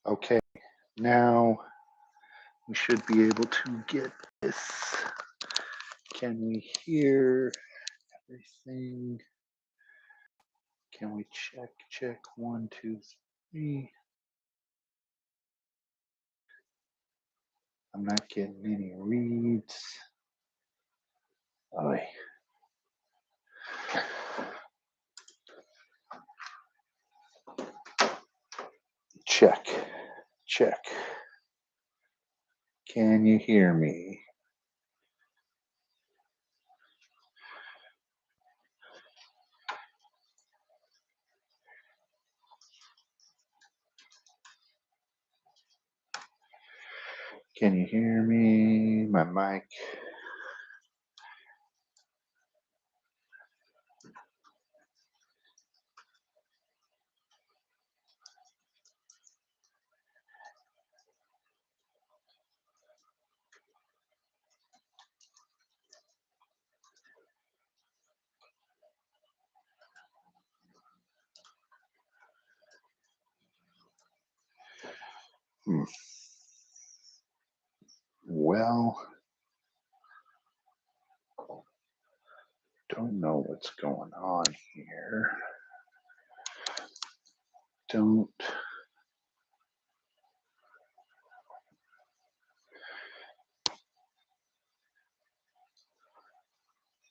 Okay, now we should be able to get this. Can we hear everything? Can we check? 1, 2, 3. I'm not getting any reads. Oh, check. Can you hear me? Can you hear me? My mic. Well, don't know what's going on here. Don't.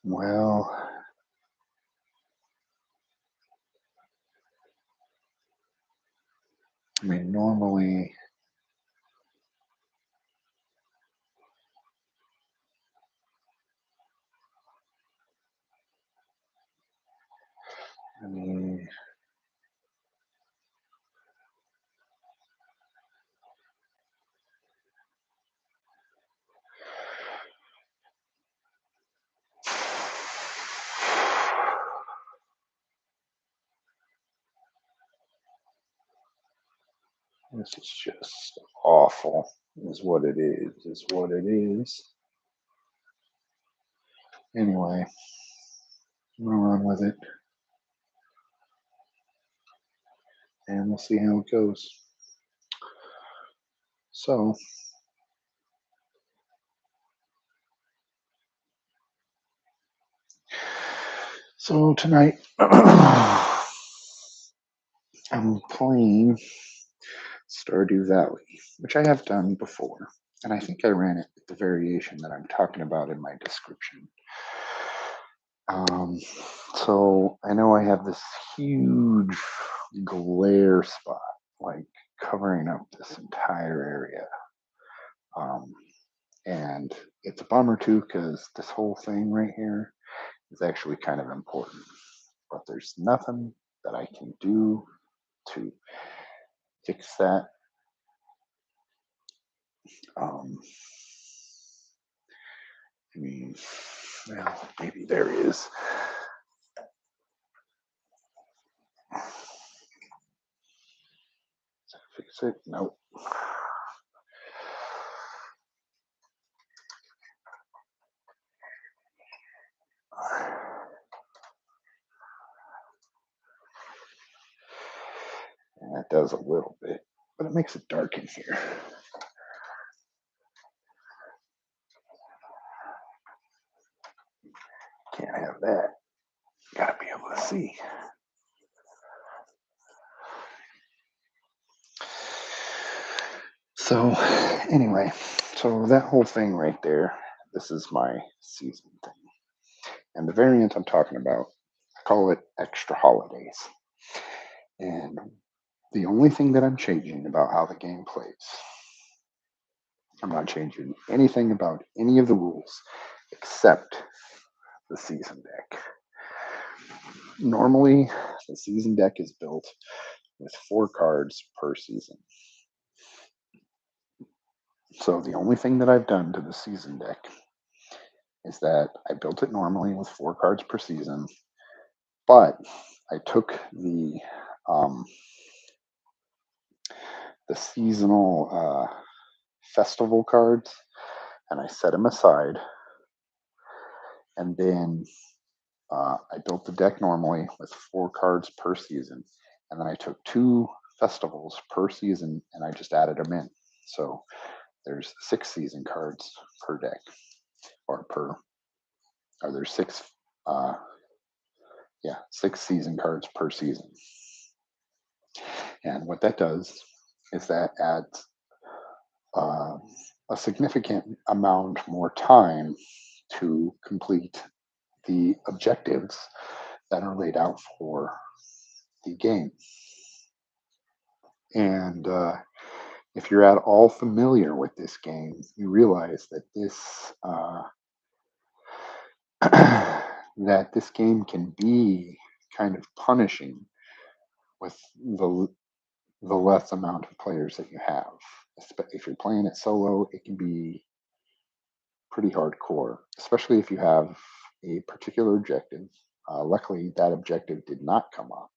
Well, I mean, normally, I mean, this is just awful, is what it is what it is. Anyway, I'm gonna run with it, and we'll see how it goes. So tonight, I'm playing Stardew Valley, which I have done before, and I think I ran it with the variation that I'm talking about in my description. So I know I have this huge glare spot, like covering up this entire area. And it's a bummer too, because this whole thing right here is actually kind of important. But there's nothing that I can do to fix that. I mean, well, maybe there is. Fix it? Nope. And that does a little bit, but it makes it dark in here. Can't have that. Gotta be able to see. So, anyway, so that whole thing right there, this is my season thing. And the variant I'm talking about, I call it Extra Holidays. And the only thing that I'm changing about how the game plays, I'm not changing anything about any of the rules except the season deck. Normally, the season deck is built with 4 cards per season. So the only thing that I've done to the season deck is that I built it normally with 4 cards per season, but I took the seasonal festival cards and I set them aside, and then I built the deck normally with 4 cards per season, and then I took 2 festivals per season, and I just added them in. So there's 6 season cards per deck, or there's uh, 6 season cards per season. And what that does is that adds uh, a significant amount more time to complete the objectives that are laid out for the game. And if you're at all familiar with this game, you realize that that this game can be kind of punishing with the less amount of players that you have. If you're playing it solo, it can be pretty hardcore, especially if you have a particular objective. Luckily, that objective did not come up,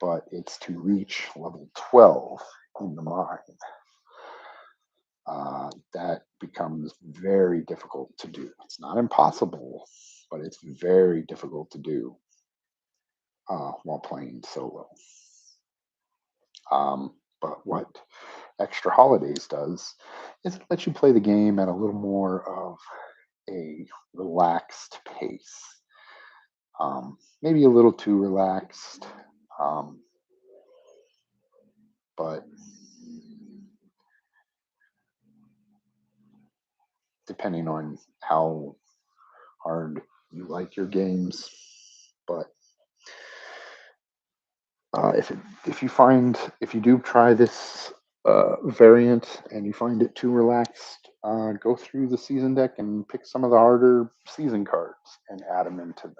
but it's to reach level 12 in the mine. That becomes very difficult to do. It's not impossible, but it's very difficult to do while playing solo. But what Extra Holidays does is it lets you play the game at a little more of a relaxed pace. Maybe a little too relaxed, um, but depending on how hard you like your games. But if you do try this variant and you find it too relaxed, go through the season deck and pick some of the harder season cards and add them into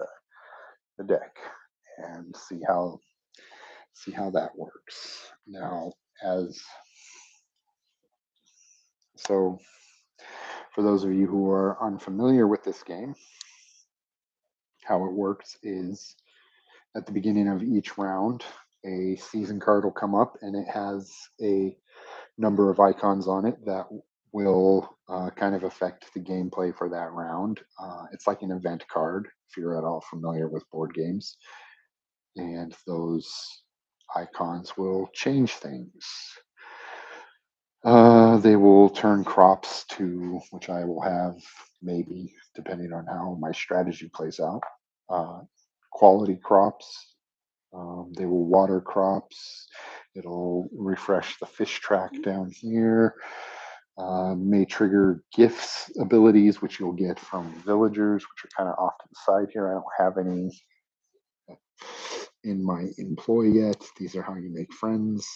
the deck and see how that works. Now, as so for those of you who are unfamiliar with this game, how it works is at the beginning of each round, a season card will come up and it has a number of icons on it that will kind of affect the gameplay for that round. It's like an event card if you're at all familiar with board games, and those icons will change things. They will turn crops to, which I will have maybe, depending on how my strategy plays out, uh, quality crops. They will water crops. It'll refresh the fish track down here. May trigger gifts abilities, which you'll get from villagers, which are kind of off to the side here. I don't have any in my employ yet. These are how you make friends.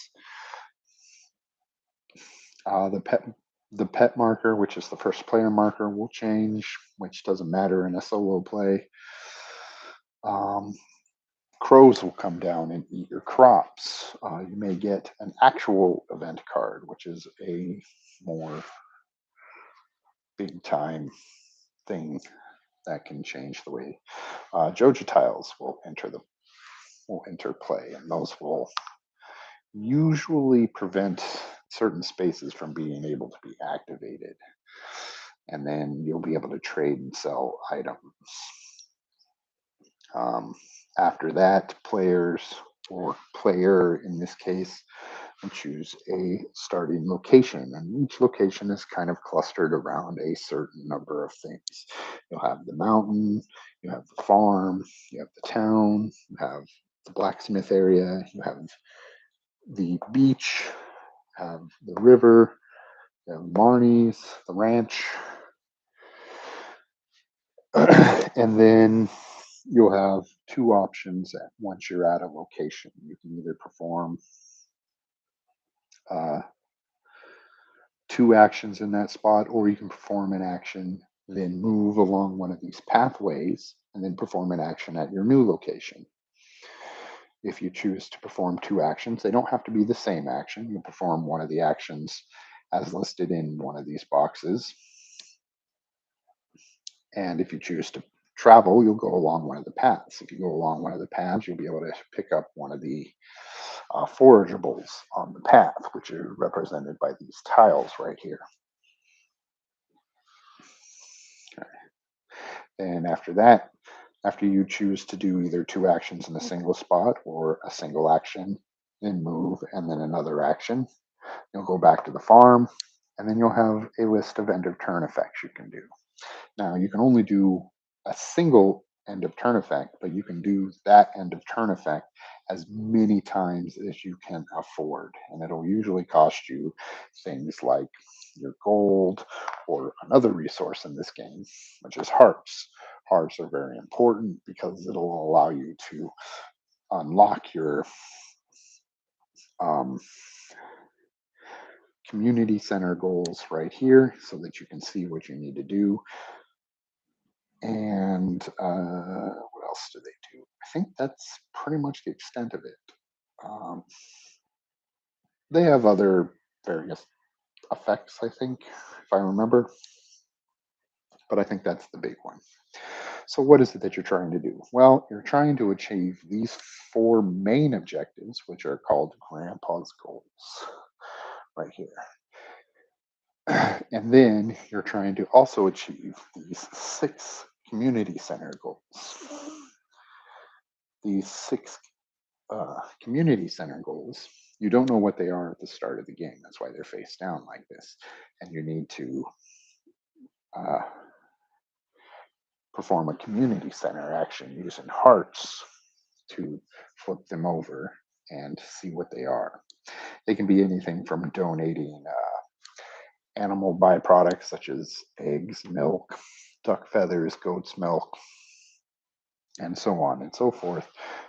The pet marker, which is the first player marker, will change, which doesn't matter in a solo play. Um, Crows will come down and eat your crops. You may get an actual event card, which is a more big time thing that can change the way Joja tiles will enter play, and those will usually prevent certain spaces from being able to be activated. And then you'll be able to trade and sell items. Um, After that, players or player in this case will choose a starting location, and each location is kind of clustered around a certain number of things. You'll have the mountain, you have the farm, you have the town, you have the blacksmith area, you have the beach, have the river, you have Marnie's, the ranch, and then you'll have two options once you're at a location. You can either perform uh, two actions in that spot, or you can perform an action, then move along one of these pathways, and then perform an action at your new location. If you choose to perform two actions, they don't have to be the same action. You perform one of the actions as listed in one of these boxes. And if you choose to travel, you'll go along one of the paths. If you go along one of the paths, you'll be able to pick up one of the forageables on the path, which are represented by these tiles right here. And after that, after you choose to do either two actions in a single spot or a single action then move, and then another action. You'll go back to the farm, and then you'll have a list of end of turn effects you can do. Now, you can only do a single end of turn effect, but you can do that end of turn effect as many times as you can afford. And it'll usually cost you things like your gold or another resource in this game, which is hearts. Hearts are very important because it'll allow you to unlock your um, community center goals right here so that you can see what you need to do. And what else do they do? I think that's pretty much the extent of it. Um, they have other various effects, I think, if I remember, but I think that's the big one. So, what is it that you're trying to do? Well, you're trying to achieve these four main objectives, which are called Grandpa's goals, right here. And then you're trying to also achieve these six community center goals. These six community center goals, you don't know what they are at the start of the game. That's why they're face down like this. And you need to uh, perform a community center action using hearts to flip them over and see what they are. They can be anything from donating animal byproducts such as eggs, milk, duck feathers, goat's milk, and so on and so forth,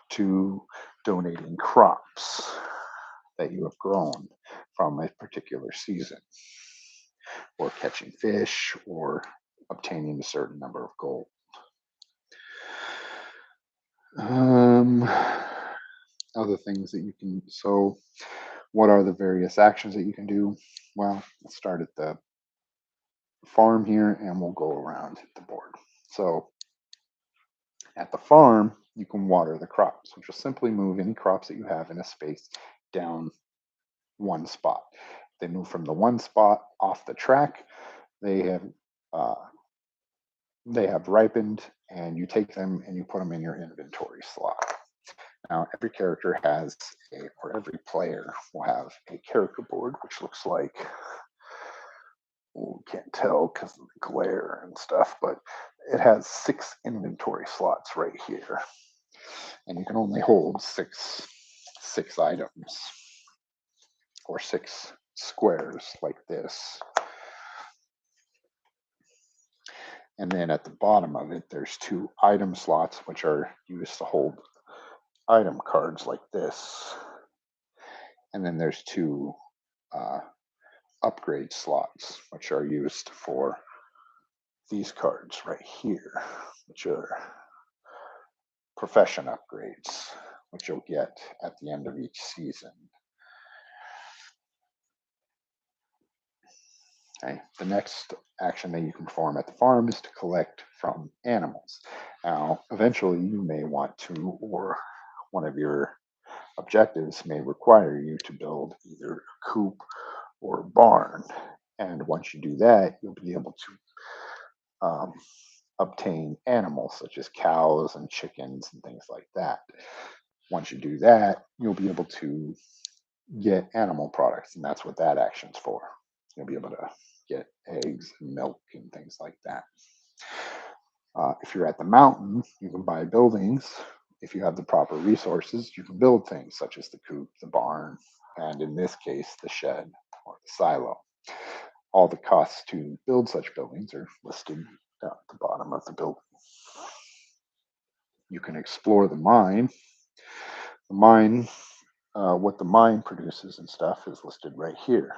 to donating crops that you have grown from a particular season, or catching fish, or obtaining a certain number of gold. Um, Other things that you can, so what are the various actions that you can do? Well, let's start at the farm here and we'll go around the board. So at the farm, you can water the crops, which will simply move any crops that you have in a space down one spot. They move from the one spot off the track. They have uh, they have ripened, and you take them and you put them in your inventory slot. Now, every character has or every player will have a character board, which looks like, well, can't tell because of the glare and stuff, but it has six inventory slots right here, and you can only hold six items or six squares like this. And then at the bottom of it, there's two item slots, which are used to hold item cards like this. And then there's two uh, upgrade slots, which are used for these cards right here, which are profession upgrades, which you'll get at the end of each season. Okay. The next action that you can perform at the farm is to collect from animals. Now, eventually, you may want to, or one of your objectives may require you to build either a coop or a barn. And once you do that, you'll be able to obtain animals such as cows and chickens and things like that. Once you do that, you'll be able to get animal products, and that's what that action's for. You'll be able to get eggs and milk and things like that. If you're at the mountain, you can buy buildings. If you have the proper resources, you can build things such as the coop, the barn, and in this case, the shed or the silo. All the costs to build such buildings are listed down at the bottom of the building. You can explore the mine. The mine, what the mine produces and stuff is listed right here.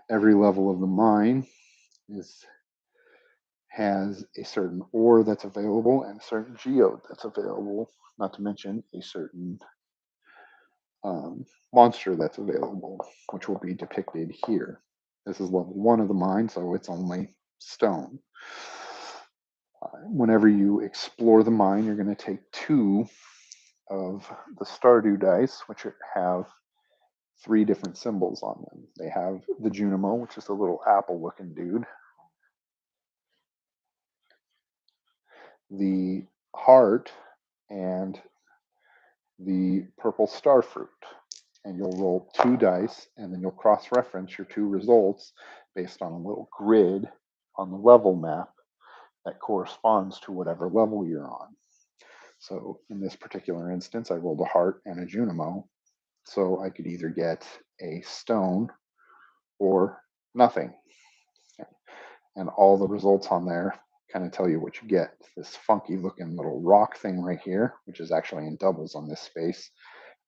Every level of the mine has a certain ore that's available and a certain geode that's available, not to mention a certain monster that's available, which will be depicted here. This is level one of the mine, so it's only stone. Whenever you explore the mine, you're going to take two of the Stardew dice, which have three different symbols on them. They have the Junimo, which is a little apple looking dude, the heart, and the purple star fruit. And you'll roll 2 dice, and then you'll cross-reference your 2 results based on a little grid on the level map that corresponds to whatever level you're on. So in this particular instance, I rolled a heart and a Junimo, so I could either get a stone or nothing. And all the results on there kind of tell you what you get. This funky looking little rock thing right here, which is actually in doubles on this space,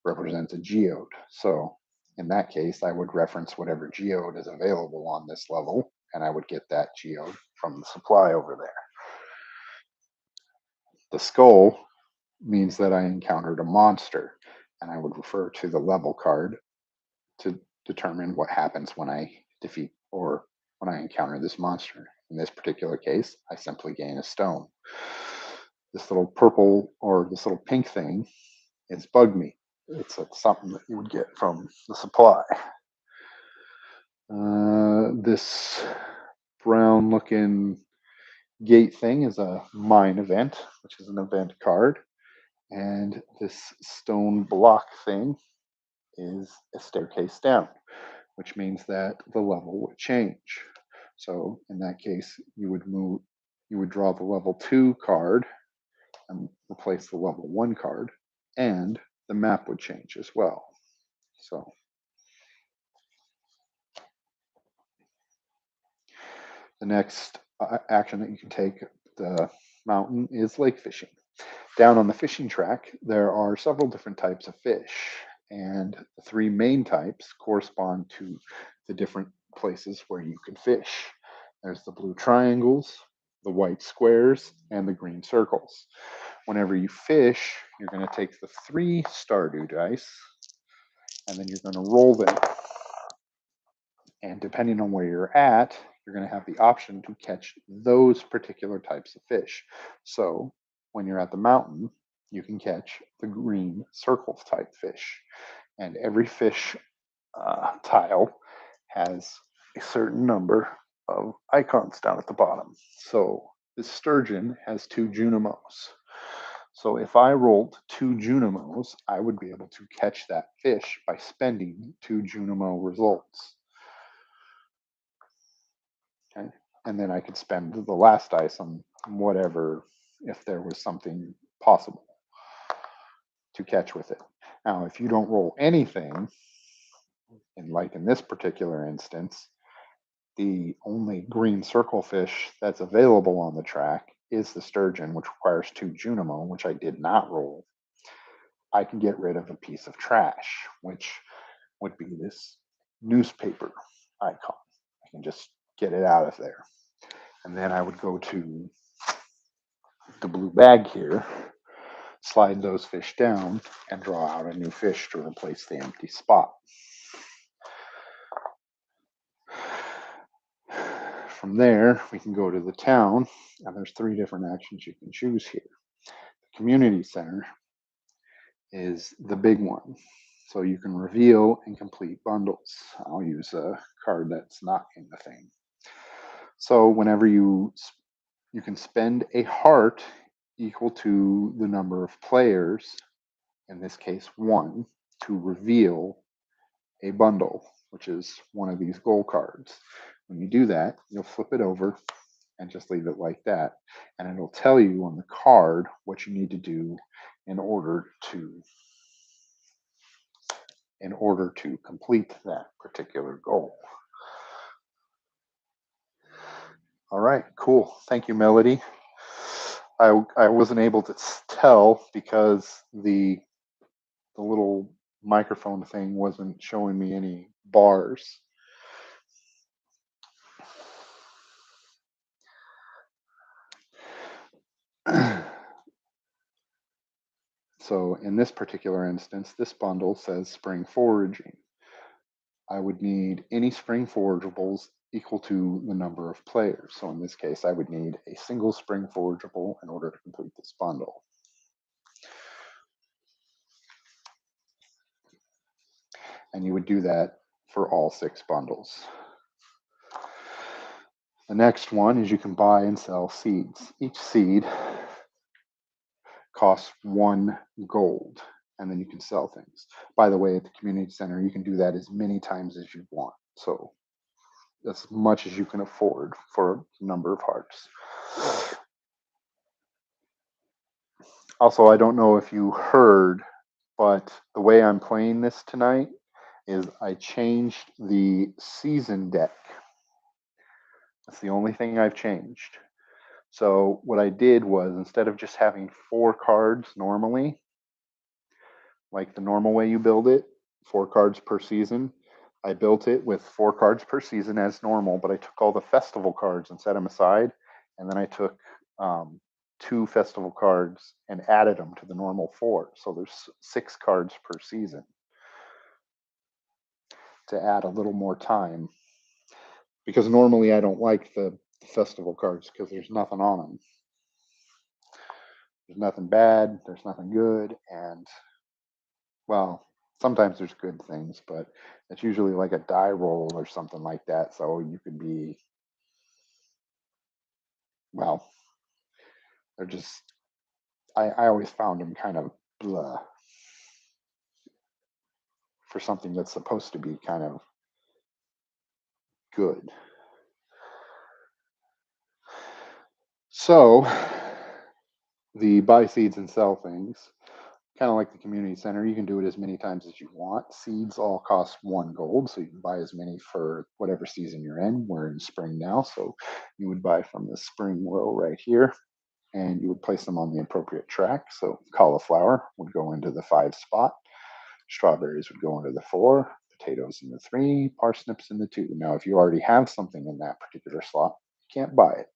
represents a geode. So in that case, I would reference whatever geode is available on this level, and I would get that geode from the supply over there. The skull means that I encountered a monster, and I would refer to the level card to determine what happens when I defeat or when I encounter this monster. In this particular case, I simply gain a stone. This little purple or this little pink thing is bug meat. It's something that you would get from the supply. This brown looking gate thing is a mine event, which is an event card. And this stone block thing is a staircase down, which means that the level would change. So in that case, you would draw the level 2 card and replace the level 1 card, and the map would change as well. So the next action that you can take the mountain is lake fishing. Down on the fishing track, there are several different types of fish, and the 3 main types correspond to the different places where you can fish. There's the blue triangles, the white squares, and the green circles. Whenever you fish, you're going to take the 3 Stardew dice, and then you're going to roll them. And depending on where you're at, you're going to have the option to catch those particular types of fish. So when you're at the mountain, you can catch the green circle type fish. And every fish tile has a certain number of icons down at the bottom. So the sturgeon has 2 Junimos. So if I rolled 2 Junimos, I would be able to catch that fish by spending 2 Junimo results. Okay. And then I could spend the last dice on whatever, if there was something possible to catch with it. Now, if you don't roll anything, and like in this particular instance, the only green circle fish that's available on the track is the sturgeon, which requires 2 Junimo, which I did not roll. I can get rid of a piece of trash, which would be this newspaper icon. I can just get it out of there. And then I would go to the blue bag here, slide those fish down, and draw out a new fish to replace the empty spot. From there, we can go to the town, and there's 3 different actions you can choose here. The community center is the big one. So you can reveal and complete bundles. I'll use a card that's not in the thing. So whenever you can spend a heart equal to the number of players, in this case 1, to reveal a bundle, which is one of these gold cards. When you do that, you'll flip it over and just leave it like that. And it'll tell you on the card what you need to do in order to complete that particular goal. All right, cool. Thank you, Melody. I wasn't able to tell because the little microphone thing wasn't showing me any bars. So in this particular instance, this bundle says spring foraging. I would need any spring forageables equal to the number of players. So in this case, I would need a single spring forageable in order to complete this bundle. And you would do that for all 6 bundles. The next one is you can buy and sell seeds. Each seed costs 1 gold. and then you can sell things. By the way, at the community center, you can do that as many times as you want. So as much as you can afford for a number of hearts. Also, I don't know if you heard, but the way I'm playing this tonight is I changed the season deck. That's the only thing I've changed. So what I did was, instead of just having 4 cards normally, like the normal way you build it, 4 cards per season, I built it with 4 cards per season as normal, but I took all the festival cards and set them aside, and then I took 2 festival cards and added them to the normal 4. So there's 6 cards per season to add a little more time, because normally I don't like the festival cards because there's nothing on them. There's nothing bad, there's nothing good, and well, sometimes there's good things, but it's usually like a die roll or something like that. So you could be, well, they're just, I always found them kind of blah for something that's supposed to be kind of good. So the buy seeds and sell things, kind of like the community center, you can do it as many times as you want. Seeds all cost 1 gold, so you can buy as many for whatever season you're in. We're in spring now, so you would buy from the spring row right here, and you would place them on the appropriate track. So cauliflower would go into the 5 spot, strawberries would go into the 4, potatoes in the 3, parsnips in the 2. Now, if you already have something in that particular slot, you can't buy it.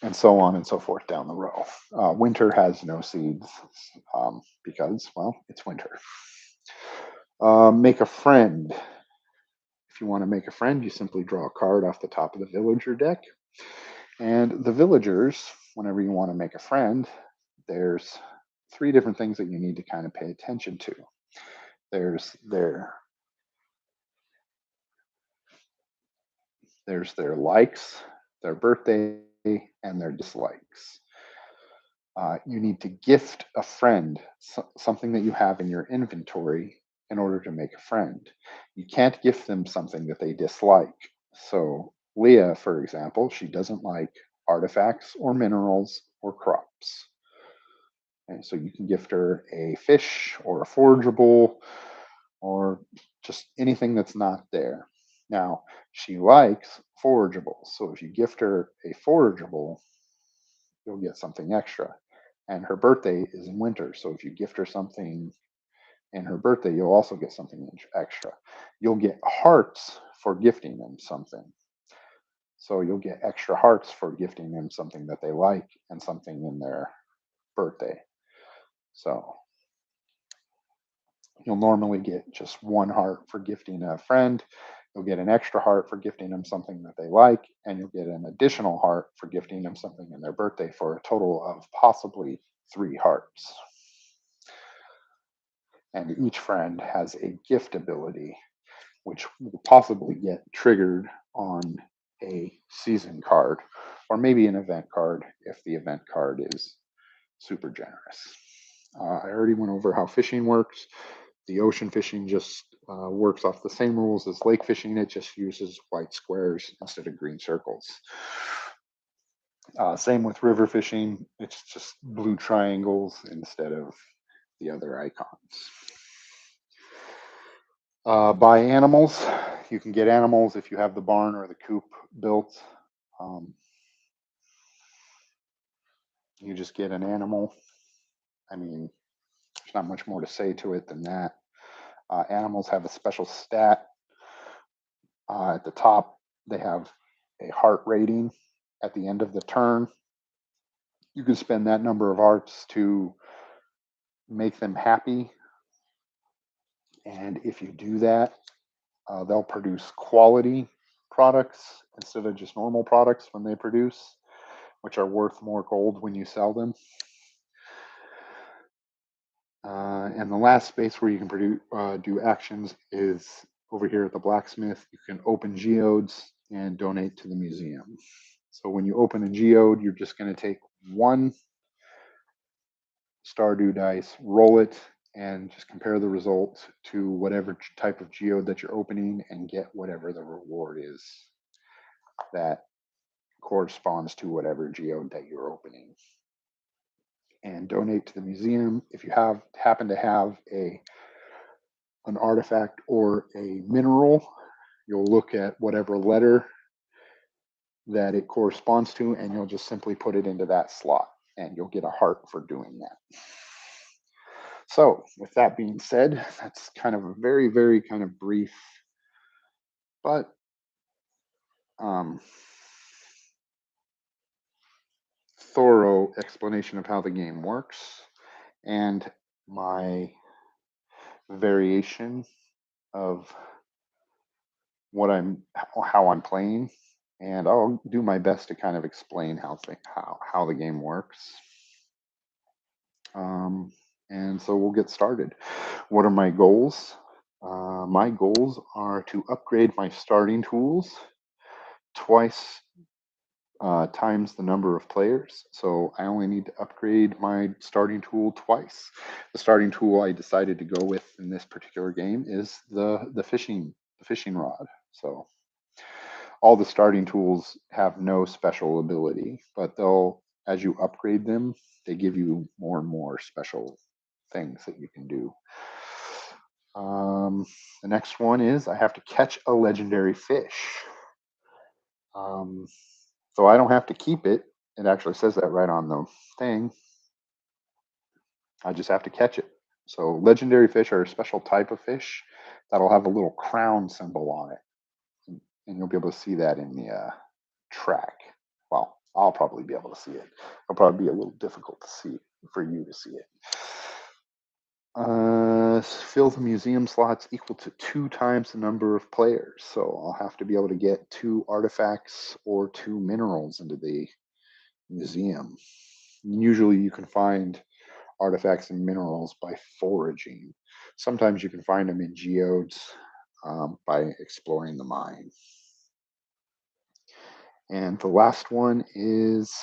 And so on and so forth down the row. Winter has no seeds because, well, it's winter. Make a friend. If you want to make a friend, you simply draw a card off the top of the villager deck. And the villagers, whenever you want to make a friend, there's 3 different things that you need to kind of pay attention to. There's their likes, their birthday, and their dislikes. You need to gift a friend something that you have in your inventory in order to make a friend. You can't gift them something that they dislike. So, Leah, for example, she doesn't like artifacts or minerals or crops. And so you can gift her a fish or a forageable or just anything that's not there. Now, she likes forageables. So if you gift her a forageable, you'll get something extra. And her birthday is in winter. So if you gift her something in her birthday, you'll also get something extra. You'll get hearts for gifting them something. So you'll get extra hearts for gifting them something that they like and something in their birthday. So you'll normally get just 1 heart for gifting a friend. You'll get an extra heart for gifting them something that they like, and you'll get an additional heart for gifting them something in their birthday for a total of possibly 3 hearts. And each friend has a gift ability, which will possibly get triggered on a season card or maybe an event card if the event card is super generous. I already went over how fishing works. The ocean fishing just works off the same rules as lake fishing. It just uses white squares instead of green circles. Same with river fishing. It's just blue triangles instead of the other icons. Buy animals. You can get animals if you have the barn or the coop built. Um, you just get an animal. I mean, there's not much more to say to it than that. Animals have a special stat. At the top, they have a heart rating. At the end of the turn, you can spend that number of hearts to make them happy. And if you do that, they'll produce quality products instead of just normal products when they produce, which are worth more gold when you sell them. And the last space where you can do actions is over here at the blacksmith. You can open geodes and donate to the museum. So when you open a geode, you're just going to take 1 Stardew dice, roll it, and just compare the results to whatever type of geode that you're opening and get whatever the reward is that corresponds to whatever geode that you're opening. And donate to the museum. If you happen to have an artifact or a mineral, you'll look at whatever letter that it corresponds to, and you'll just simply put it into that slot, and you'll get a heart for doing that. So, with that being said, that's kind of a very, very kind of brief, but um, thorough explanation of how the game works and my variation of how I'm playing, and I'll do my best to kind of explain how the game works. Um, and so we'll get started. What are my goals? My goals are to upgrade my starting tools twice times the number of players. So I only need to upgrade my starting tool twice. The starting tool I decided to go with in this particular game is the fishing rod. So all the starting tools have no special ability, but they'll, as you upgrade them, they give you more and more special things that you can do. The next one is I have to catch a legendary fish. Um, so I don't have to keep it. It actually says that right on the thing. I just have to catch it. So legendary fish are a special type of fish that'll have a little crown symbol on it, and you'll be able to see that in the track. Well, I'll probably be able to see it. It'll probably be a little difficult to see for you to see it. Fill the museum slots equal to 2 times the number of players. So I'll have to be able to get 2 artifacts or 2 minerals into the museum. Usually you can find artifacts and minerals by foraging. Sometimes you can find them in geodes by exploring the mine. And the last one is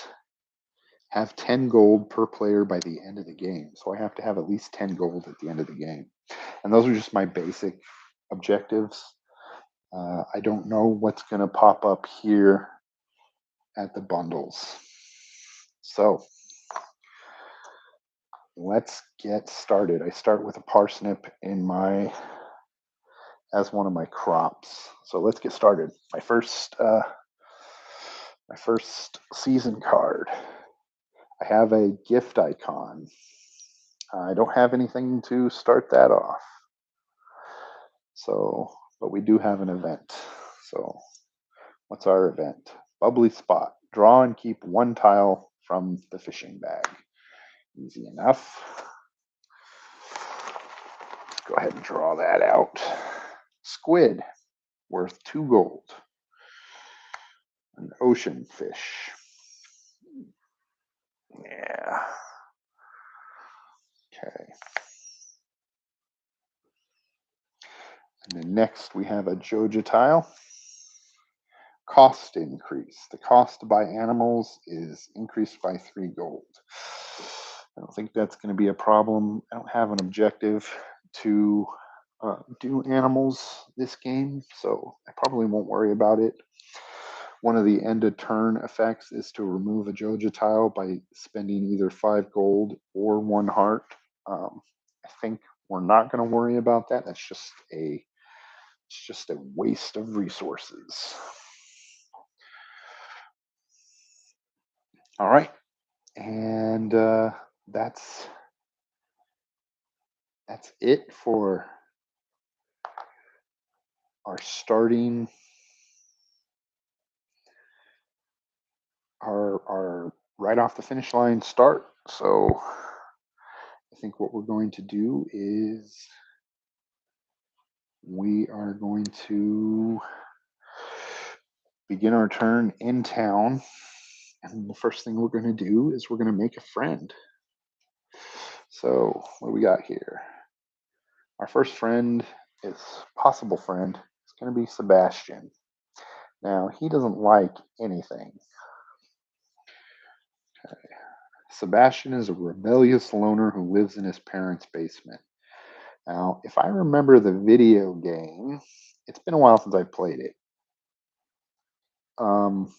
have 10 gold per player by the end of the game. So I have to have at least 10 gold at the end of the game. And those are just my basic objectives. I don't know what's going to pop up here at the bundles. So let's get started. I start with a parsnip as one of my crops. So let's get started. My first season card. I have a gift icon. I don't have anything to start that off. So, but we do have an event. So, what's our event? Bubbly spot. Draw and keep 1 tile from the fishing bag. Easy enough. Let's go ahead and draw that out. Squid, worth 2 gold. An ocean fish. Yeah. Okay. And then next we have a Joja tile. Cost increase. The cost to buy animals is increased by 3 gold. I don't think that's going to be a problem. I don't have an objective to do animals this game, so I probably won't worry about it. One of the end of turn effects is to remove a Joja tile by spending either 5 gold or 1 heart. I think we're not going to worry about that. That's just a waste of resources. All right, and that's it for our starting our right off the finish line start. So I think what we're going to do is we are going to begin our turn in town. And the first thing we're going to do is we're going to make a friend. So what do we got here? Our first friend is possible friend. It's going to be Sebastian. Now he doesn't like anything. Okay. Sebastian is a rebellious loner who lives in his parents' basement. Now, if I remember the video game, it's been a while since I played it. Um,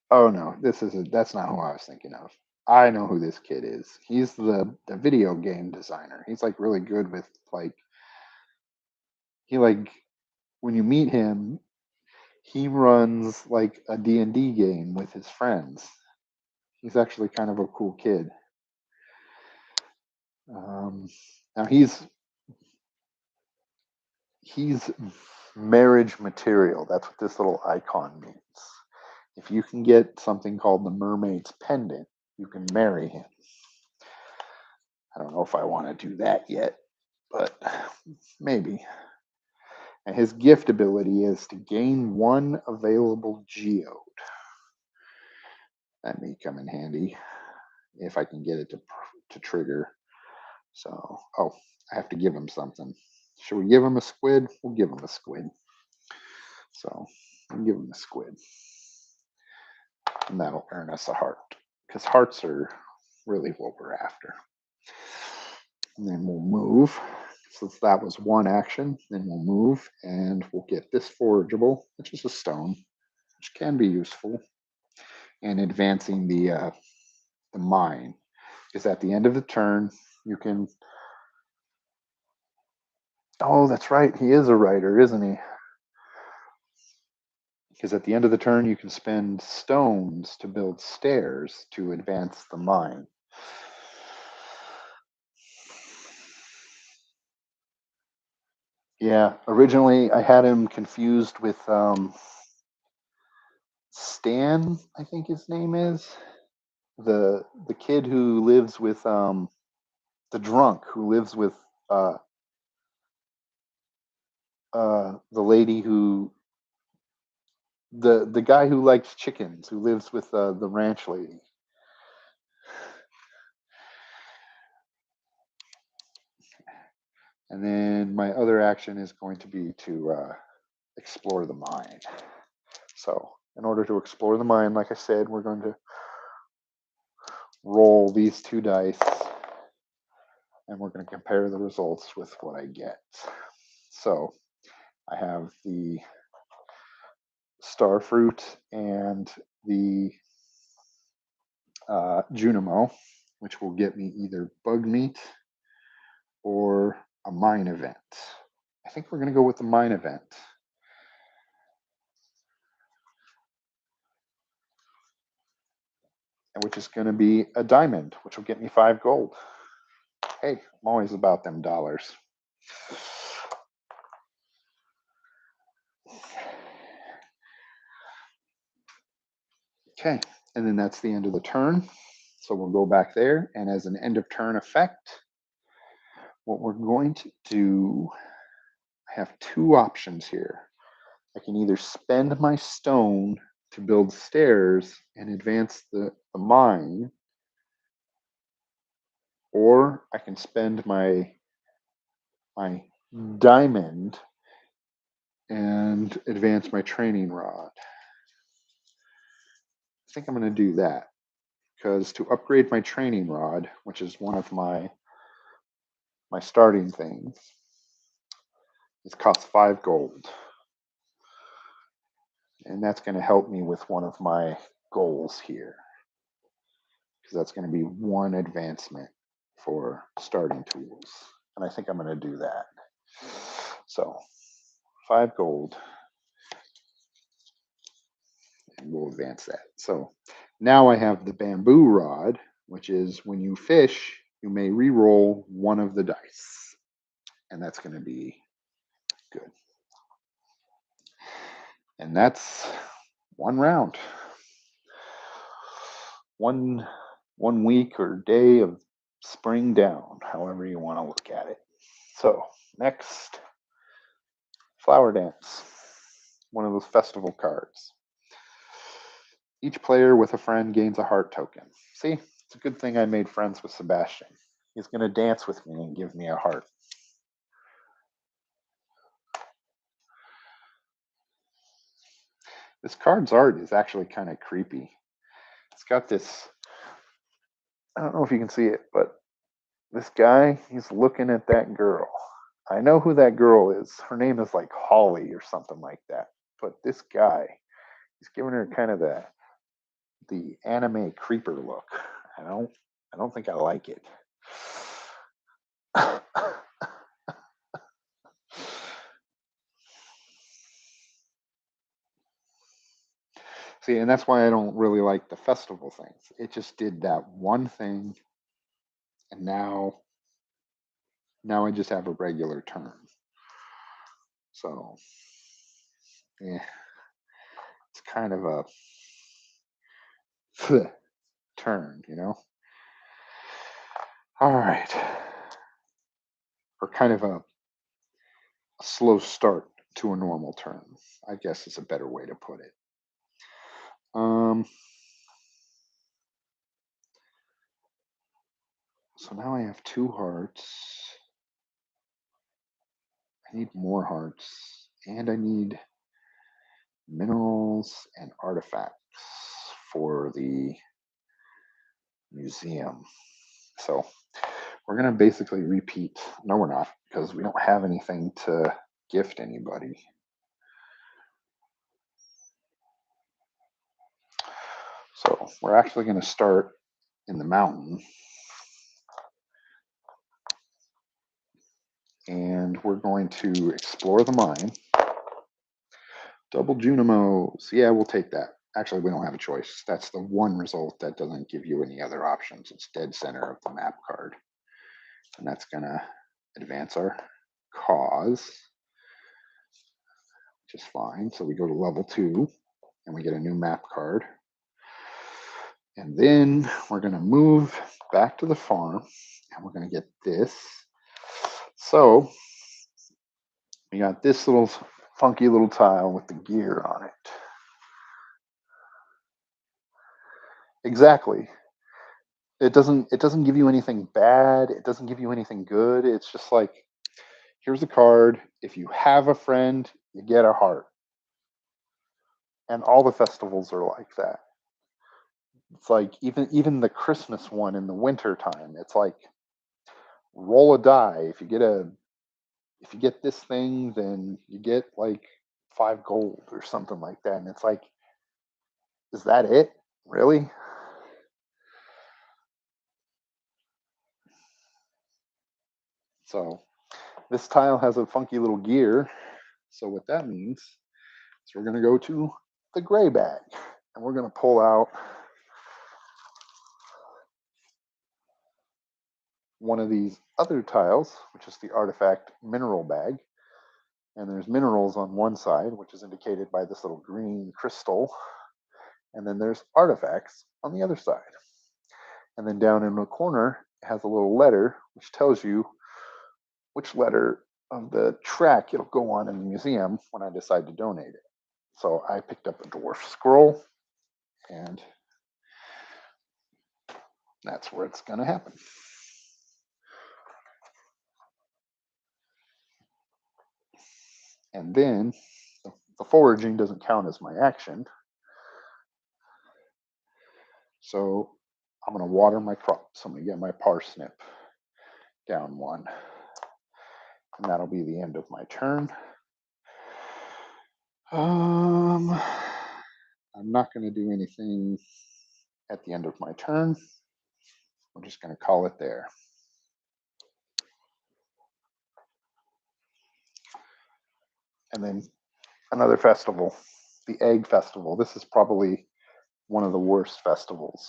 oh no, that's not who I was thinking of. I know who this kid is. He's the video game designer. He's like really good with like he like when you meet him, he runs like a D&D game with his friends. He's actually kind of a cool kid. Um, now he's marriage material. That's what this little icon means. If you can get something called the mermaid's pendant, you can marry him. I don't know if I want to do that yet, but maybe. And his gift ability is to gain one available geode. That may come in handy if I can get it to trigger. So, oh, I have to give him something. Should we give him a squid? We'll give him a squid. So, we'll give him a squid. And that'll earn us a heart. Because hearts are really what we're after. And then we'll move. Since that was one action, then we'll move and we'll get this forageable, which is a stone, which can be useful. And advancing the mine. Because at the end of the turn, you can. Oh, that's right. He is a writer, isn't he? Because at the end of the turn, you can spend stones to build stairs to advance the mine. Yeah, originally I had him confused with Stan, I think his name is the kid who lives with the drunk who lives with uh, the lady who the guy who likes chickens who lives with the ranch lady. And then my other action is going to be to explore the mine. So, in order to explore the mine, like I said, we're going to roll these two dice and we're going to compare the results with what I get. So, I have the star fruit and the Junimo, which will get me either bug meat or a mine event. I think we're going to go with the mine event. Which is going to be a diamond, which will get me 5 gold. Hey, I'm always about them dollars. Okay, and then that's the end of the turn. So we'll go back there, and as an end of turn effect, what we're going to do, I have two options here. I can either spend my stone to build stairs and advance the mine, or I can spend my diamond and advance my training rod. I think I'm going to do that because to upgrade my training rod, which is one of my starting things, it costs 5 gold. And that's going to help me with one of my goals here. Because that's going to be one advancement for starting tools. And I think I'm going to do that. So 5 gold. And we'll advance that. So now I have the bamboo rod, which is when you fish, you may re-roll one of the dice. And that's going to be good. And that's one round. One week or day of spring down, however you want to look at it. So next, flower dance, one of those festival cards. Each player with a friend gains a heart token. See, it's a good thing I made friends with Sebastian. He's going to dance with me and give me a heart. This card's art is actually kind of creepy. It's got this, I don't know if you can see it, but this guy, he's looking at that girl. I know who that girl is. Her name is like Holly or something like that. But this guy, he's giving her kind of the anime creeper look. I don't I don't think I like it. See, and that's why I don't really like the festival things. It just did that one thing, and now I just have a regular turn. So, yeah, it's kind of a turn, you know? All right. Or kind of a slow start to a normal turn, I guess is a better way to put it. Um, so now I have 2 hearts. I need more hearts, and I need minerals and artifacts for the museum. So we're going to basically repeat. No, we're not, because we don't have anything to gift anybody. So we're actually going to start in the mountain, and we're going to explore the mine. Double Junimos. Yeah, we'll take that. Actually, we don't have a choice. That's the one result that doesn't give you any other options. It's dead center of the map card. And that's going to advance our cause, which is fine. So we go to level 2 and we get a new map card. And then we're going to move back to the farm and we're going to get this. So we got this little funky little tile with the gear on it. Exactly. It doesn't give you anything bad. It doesn't give you anything good. It's just like, here's a card. If you have a friend, you get a heart. And all the festivals are like that. It's like even the Christmas one in the winter time. It's like roll a die. If you get this thing, then you get like 5 gold or something like that. And it's like, is that it? Really? So this tile has a funky little gear. So what that means is we're gonna go to the gray bag and we're gonna pull out one of these other tiles, which is the artifact mineral bag. And there's minerals on one side, which is indicated by this little green crystal. And then there's artifacts on the other side. And then down in the corner, it has a little letter which tells you which letter of the track it'll go on in the museum when I decide to donate it. So I picked up a dwarf scroll, and that's where it's going to happen. And then the foraging doesn't count as my action. So I'm going to water my crops. I'm going to get my parsnip down 1. And that'll be the end of my turn. I'm not going to do anything at the end of my turn. We're just going to call it there. And then another festival, the Egg Festival. This is probably one of the worst festivals.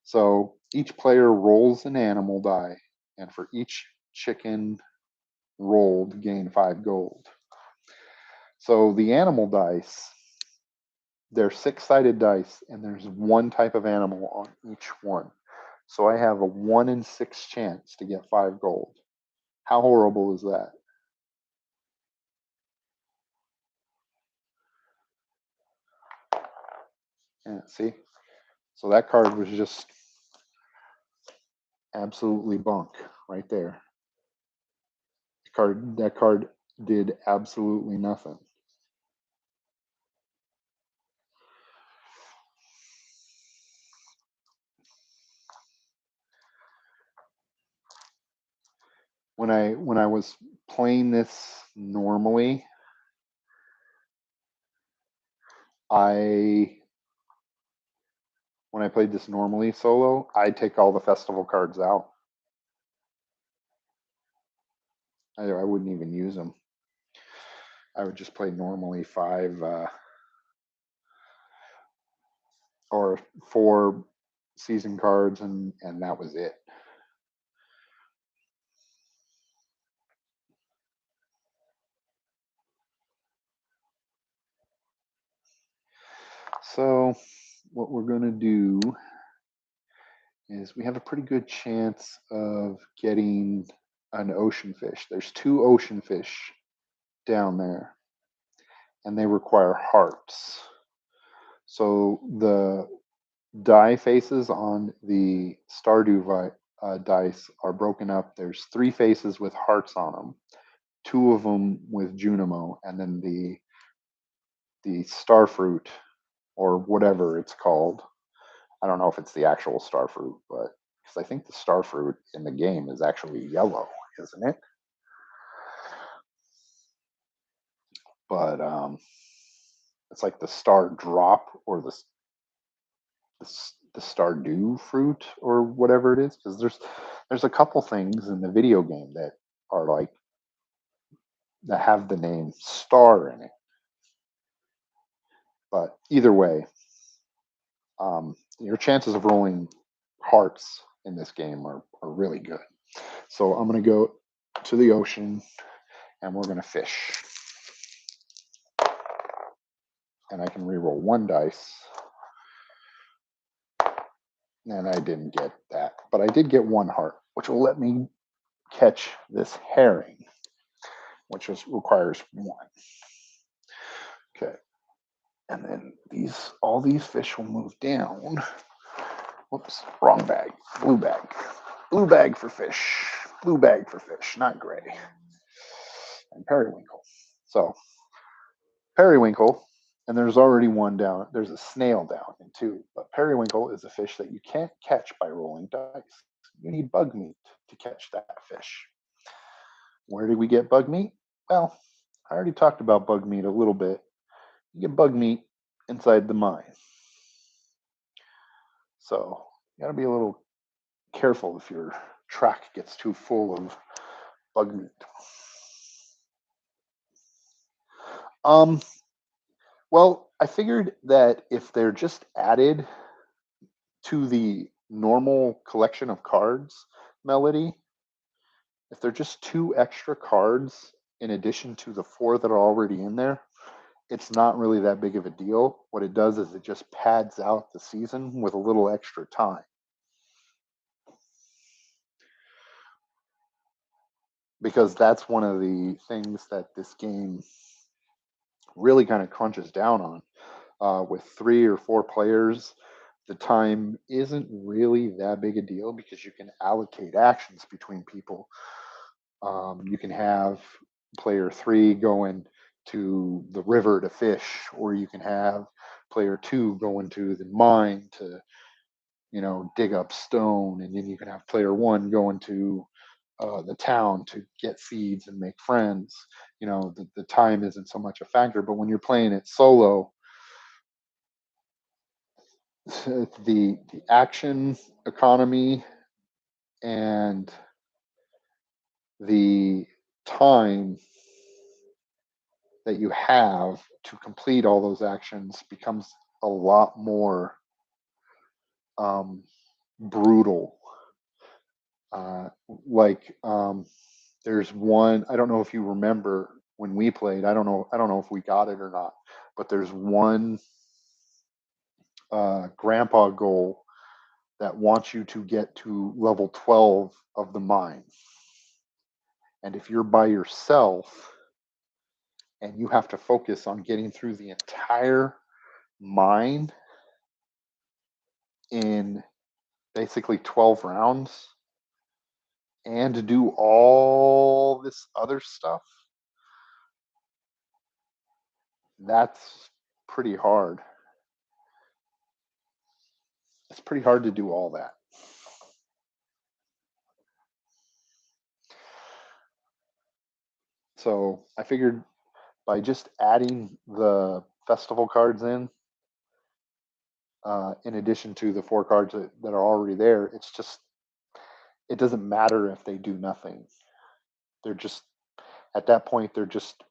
So each player rolls an animal die, and for each chicken rolled, gain 5 gold. So the animal dice, they're 6-sided dice, and there's one type of animal on each one. So I have a 1 in 6 chance to get 5 gold. How horrible is that? Yeah, see? So that card was just absolutely bunk right there. That card did absolutely nothing. when I was playing this normally, I when I played this normally solo, I'd take all the festival cards out. I wouldn't even use them. I would just play normally five or four season cards, and that was it. So what we're going to do is we have a pretty good chance of getting an ocean fish. There's two ocean fish down there, and they require hearts. So the die faces on the Stardew dice are broken up. There's three faces with hearts on them, two of them with Junimo, and then the star fruit or whatever it's called. I don't know if it's the actual star fruit, but because I think the star fruit in the game is actually yellow, isn't it? But it's like the star drop or the Stardew fruit or whatever it is. Because there's a couple things in the video game that are like that have the name star in it. But either way, your chances of rolling hearts in this game are really good. So I'm going to go to the ocean and we're going to fish. And I can reroll one dice. And I didn't get that. But I did get one heart, which will let me catch this herring, which requires one. Okay. And then all these fish will move down. Whoops, wrong bag. Blue bag. Blue bag for fish. Blue bag for fish, not gray. And periwinkle. So periwinkle, and there's already one down. There's a snail down in two, but periwinkle is a fish that you can't catch by rolling dice. You need bug meat to catch that fish. Where do we get bug meat? Well, I already talked about bug meat a little bit. You get bug meat inside the mine. So you got to be a little careful if your track gets too full of bug meat. Um, well, I figured that if they're just added to the normal collection of cards melody, if they're just two extra cards in addition to the four that are already in there, it's not really that big of a deal. What it does is it just pads out the season with a little extra time. Because that's one of the things that this game really kind of crunches down on. With 3 or 4 players, the time isn't really that big a deal because you can allocate actions between people. You can have player 3 going to the river to fish, or you can have player 2 going to the mine to, dig up stone, and then you can have player 1 going to the town to get seeds and make friends. The time isn't so much a factor, but when you're playing it solo, the action economy and the time that you have to complete all those actions becomes a lot more um, brutal. There's one. I don't know if you remember when we played. I don't know if we got it or not. But there's one grandpa goal that wants you to get to level 12 of the mine. And if you're by yourself and you have to focus on getting through the entire mine in basically 12 rounds and to do all this other stuff, that's pretty hard. It's pretty hard to do all that. So I figured by just adding the festival cards in addition to the 4 cards that are already there, it's just it doesn't matter if they do nothing. They're just at that point they're just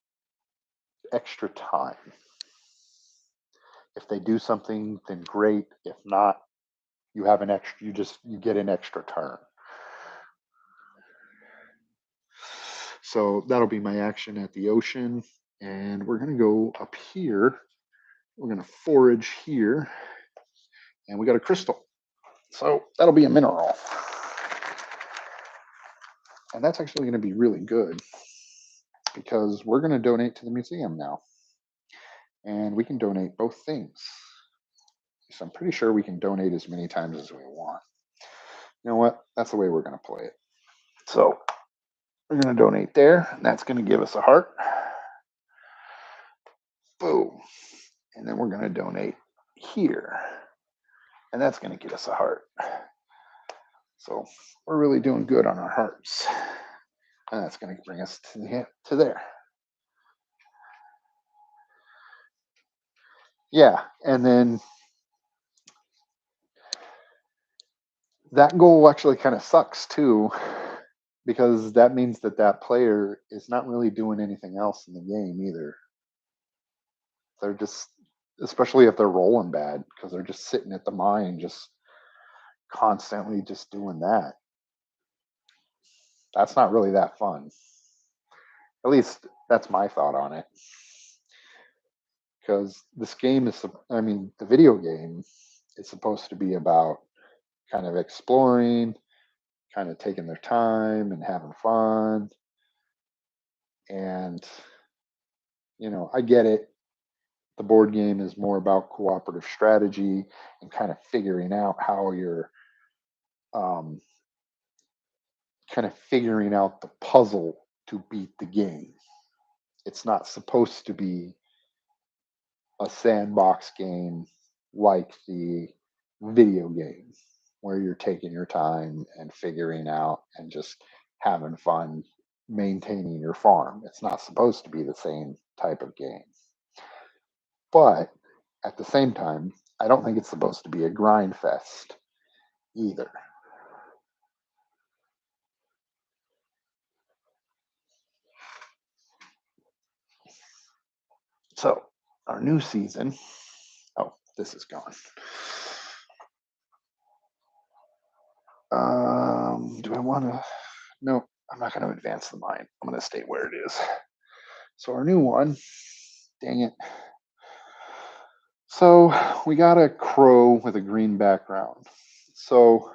extra time. If they do something, then great. If not, you have an extra. You get an extra turn. So that'll be my action at the ocean, and we're gonna go up here. We're gonna forage here, and we got a crystal. So that'll be a mineral, and that's actually going to be really good because we're going to donate to the museum now, and we can donate both things. So I'm pretty sure we can donate as many times as we want. You know what? That's the way we're going to play it. So we're going to donate there, and that's going to give us a heart. Boom. And then we're going to donate here, and that's going to get us a heart. So we're really doing good on our hearts. And that's going to bring us to there. Yeah, and then that goal actually kind of sucks too, because that means that that player is not really doing anything else in the game either. They're just, especially if they're rolling bad, because they're just sitting at the mine, just constantly just doing that. That's not really that fun. At least that's my thought on it. Because this game is, I mean, the video game is supposed to be about kind of exploring, kind of taking their time and having fun. And, I get it. The board game is more about cooperative strategy and kind of figuring out how you're um, kind of figuring out the puzzle to beat the game. It's not supposed to be a sandbox game like the video game where you're taking your time and figuring out and just having fun maintaining your farm. It's not supposed to be the same type of game. But at the same time, I don't think it's supposed to be a grind fest either. So, our new season. Oh, this is gone. Do I want to? No, I'm not going to advance the mine. I'm going to stay where it is. So, our new one. Dang it. So, we got a crow with a green background. So,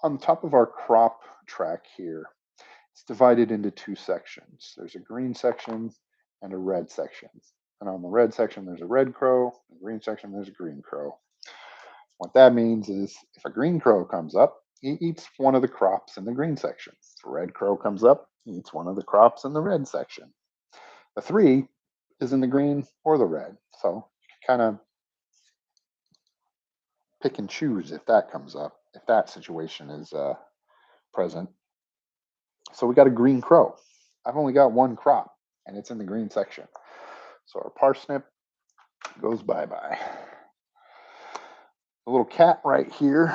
on top of our crop track here, it's divided into 2 sections. There's a green section and a red section. And on the red section, there's a red crow. In the green section, there's a green crow. What that means is if a green crow comes up, he eats one of the crops in the green section. If a red crow comes up, he eats one of the crops in the red section. The 3 is in the green or the red. So kind of pick and choose if that comes up, if that situation is present. So we got a green crow. I've only got 1 crop, and it's in the green section. So our parsnip goes bye-bye. The little cat right here,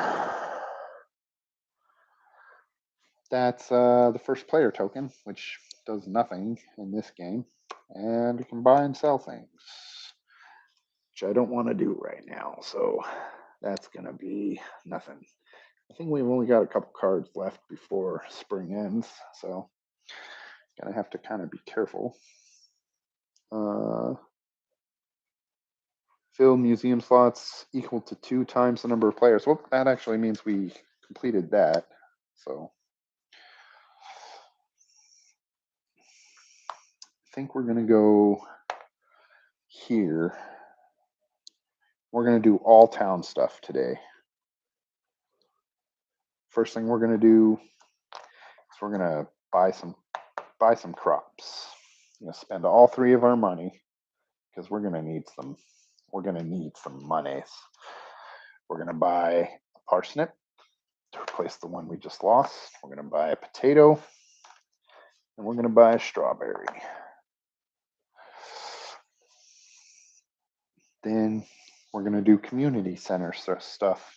that's the first player token, which does nothing in this game. And we can buy and sell things, which I don't want to do right now. So that's going to be nothing. I think we've only got a couple cards left before spring ends. So going to have to kind of be careful. Fill museum slots equal to 2 times the number of players. Well, that actually means we completed that. So I think we're going to go here. We're going to do all town stuff today. First thing we're going to do is we're going to buy some crops. We're going to spend all 3 of our money because we're going to need some. We're going to need some monies. We're going to buy a parsnip to replace the one we just lost. We're going to buy a potato, and we're going to buy a strawberry. Then we're going to do community center stuff.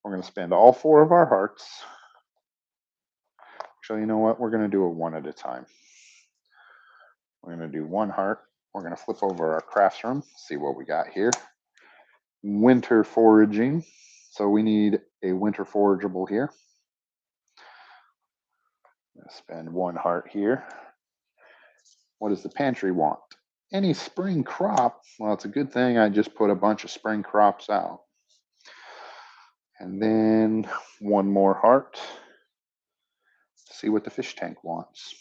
We're going to spend all 4 of our hearts. Actually, you know what? We're going to do it one at a time. We're going to do 1 heart. We're going to flip over our crafts room, see what we got here. Winter foraging. So we need a winter forageable here. I'm going to spend 1 heart here. What does the pantry want? Any spring crop. Well, it's a good thing I just put a bunch of spring crops out. And then 1 more heart. See what the fish tank wants.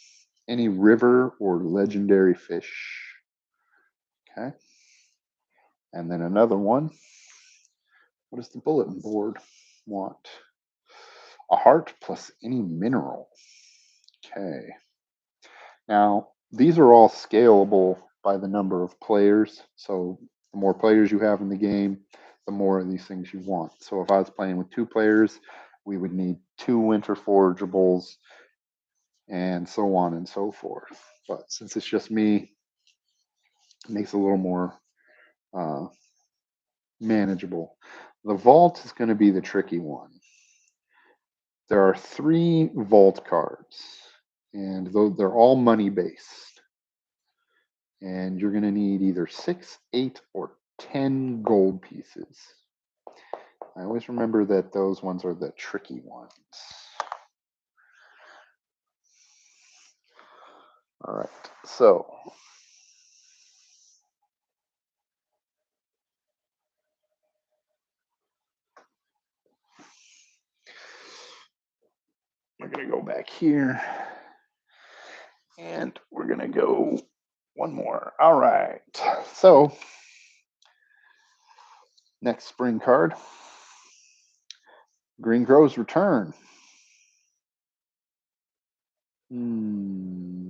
Any river or legendary fish. Okay. And then another one. What does the bulletin board want? A heart plus any mineral. Okay. Now, these are all scalable by the number of players. So the more players you have in the game, the more of these things you want. So if I was playing with 2 players, we would need 2 winter forageables and so on and so forth. But since it's just me, it makes it a little more manageable. The vault is going to be the tricky one. There are 3 vault cards, and they're all money based. And you're going to need either 6, 8, or 10 gold pieces. I always remember that those ones are the tricky ones. All right, so we're going to go back here, and we're going to go 1 more. All right, so next spring card, Green Crow's Return.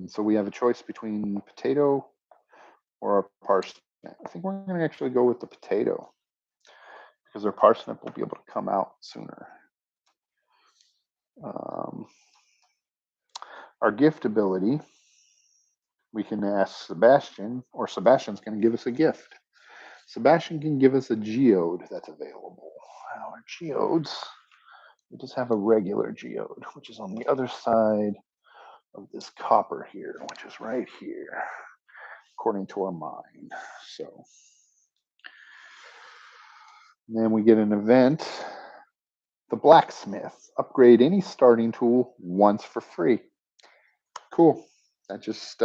So we have a choice between potato or a parsnip. I think we're going to actually go with the potato because our parsnip will be able to come out sooner. Our gift ability, we can ask Sebastian, or Sebastian's going to give us a gift. Sebastian can give us a geode that's available. Our geodes, we just have a regular geode, which is on the other side of this copper here, which is right here, according to our mind. So then we get an event, the blacksmith. Upgrade any starting tool once for free. Cool. That just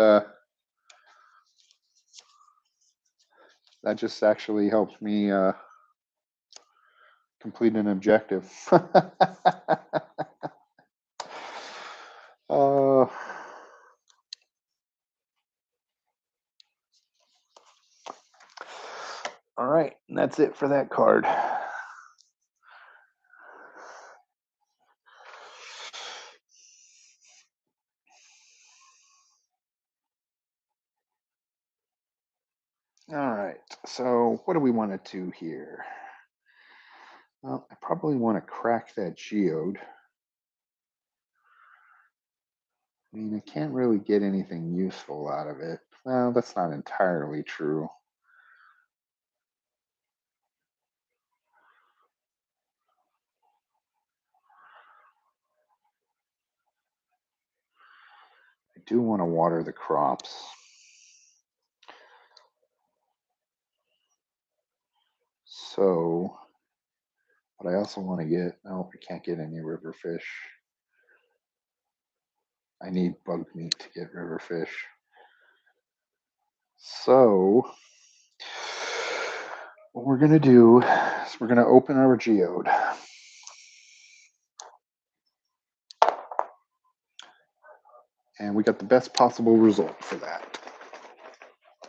actually helps me complete an objective. All right, and that's it for that card. All right, so what do we want to do here? Well, I probably want to crack that geode. I mean, I can't really get anything useful out of it. Well, that's not entirely true. I do want to water the crops. So, but I also want to get, no, I can't get any river fish. I need bug meat to get river fish. So, what we're going to do is we're going to open our geode. And we got the best possible result for that.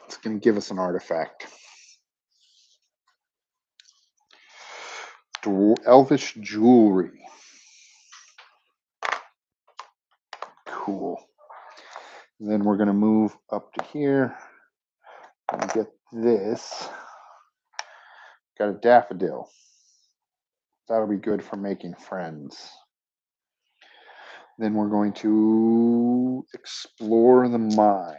It's going to give us an artifact. Elvish jewelry. Cool. And then we're going to move up to here and get this. Got a daffodil. That'll be good for making friends. Then we're going to explore the mine.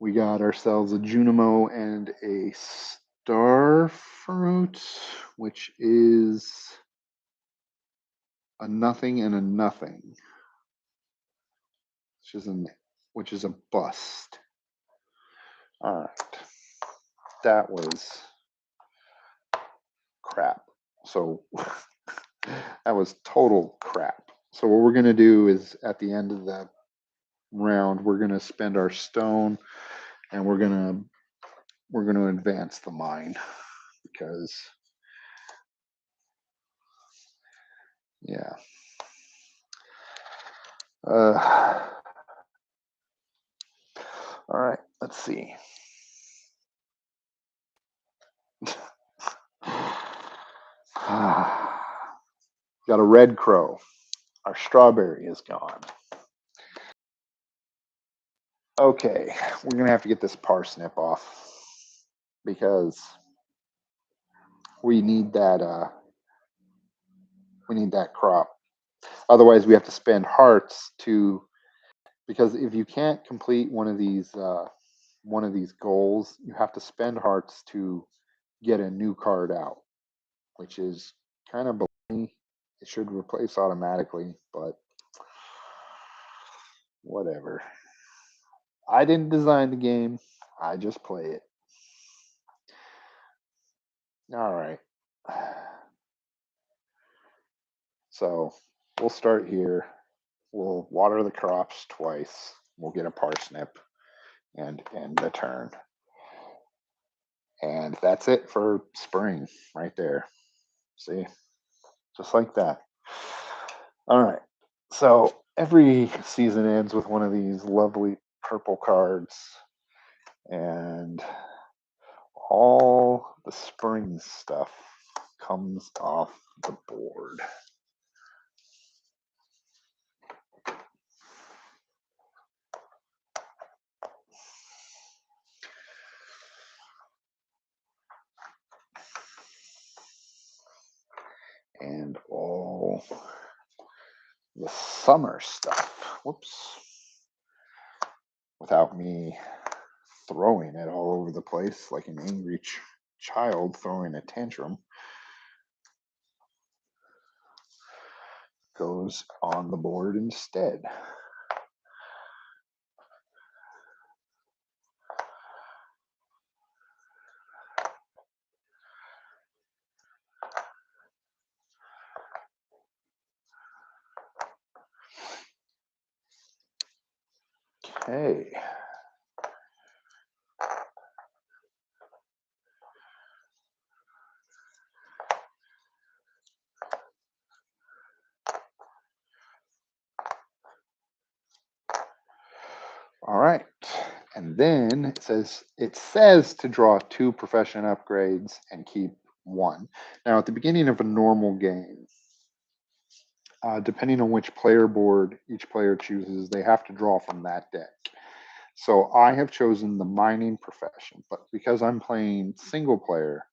We got ourselves a Junimo and a star fruit, which is a nothing and a nothing, which is a bust. All right, that was crap. So that was total crap. So what we're gonna do is at the end of the round, we're gonna spend our stone and we're gonna advance the mine because yeah. All right, let's see. Got a red crow. Our strawberry is gone. Okay, we're gonna have to get this parsnip off because we need that. We need that crop. Otherwise, we have to spend hearts to. Because if you can't complete one of these goals, you have to spend hearts to get a new card out, which is kind of baloney. It should replace automatically, but whatever. I didn't design the game. I just play it. All right. So we'll start here. We'll water the crops twice. We'll get a parsnip and end the turn. And that's it for spring right there. See? Just like that. All right. So every season ends with one of these lovely purple cards. And all the spring stuff comes off the board. And all the summer stuff. Whoops. Without me throwing it all over the place like an angry child throwing a tantrum, goes on the board instead. Okay. All right. And then it says to draw 2 profession upgrades and keep 1. Now at the beginning of a normal game, depending on which player board each player chooses, they have to draw from that deck. So I have chosen the mining profession, but because I'm playing single player,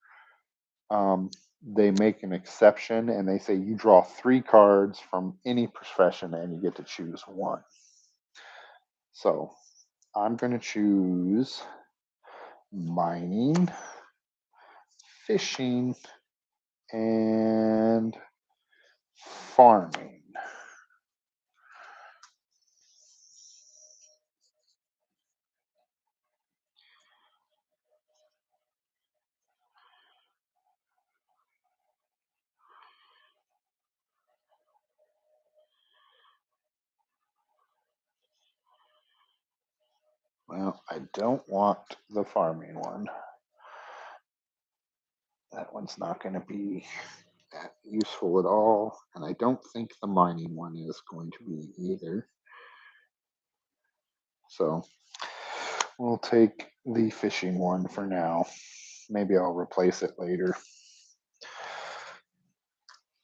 they make an exception and they say you draw 3 cards from any profession and you get to choose 1. So I'm going to choose mining, fishing, and farming. Well, I don't want the farming one. That one's not going to be that useful at all. And I don't think the mining one is going to be either. So we'll take the fishing one for now. Maybe I'll replace it later. It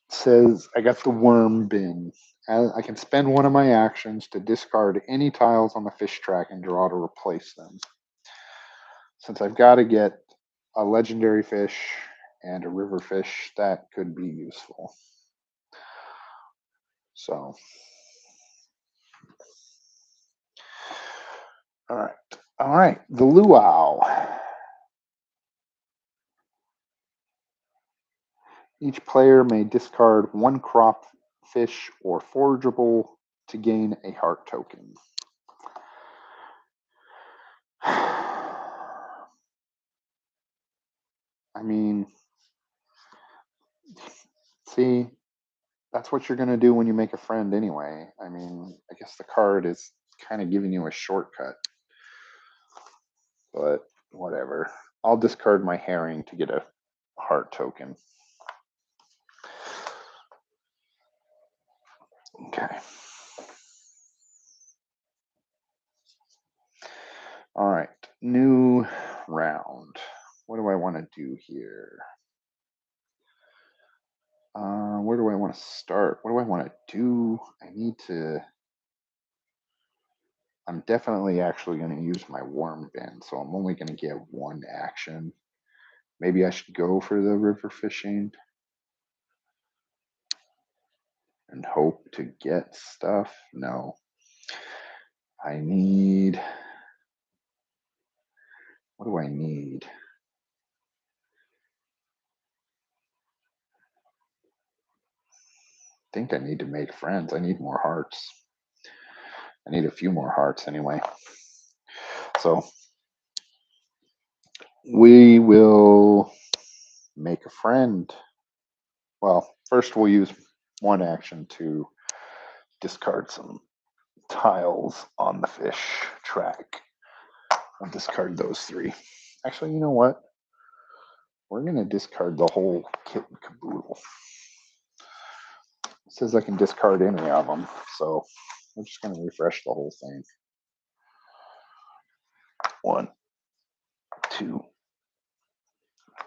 says I got the worm bin. I can spend one of my actions to discard any tiles on the fish track and draw to replace them. Since I've got to get a legendary fish and a river fish, that could be useful. So, all right. All right, the luau. Each player may discard one crop, fish, or forageable to gain a heart token. I mean, see, that's what you're going to do when you make a friend anyway. I mean, I guess the card is kind of giving you a shortcut, but whatever. I'll discard my herring to get a heart token. Okay. All right. New round. What do I want to do here? Where do I want to start? What do I want to do? I'm definitely actually going to use my worm bin, so I'm only going to get one action. Maybe I should go for the river fishing and hope to get stuff. No. I need. What do I need? I think I need to make friends. I need more hearts. I need a few more hearts anyway. So we will make a friend. Well, first we'll use one action to discard some tiles on the fish track. I'll discard those three. Actually, you know what? We're going to discard the whole kit and caboodle. It says I can discard any of them, so we're just going to refresh the whole thing. 1, 2,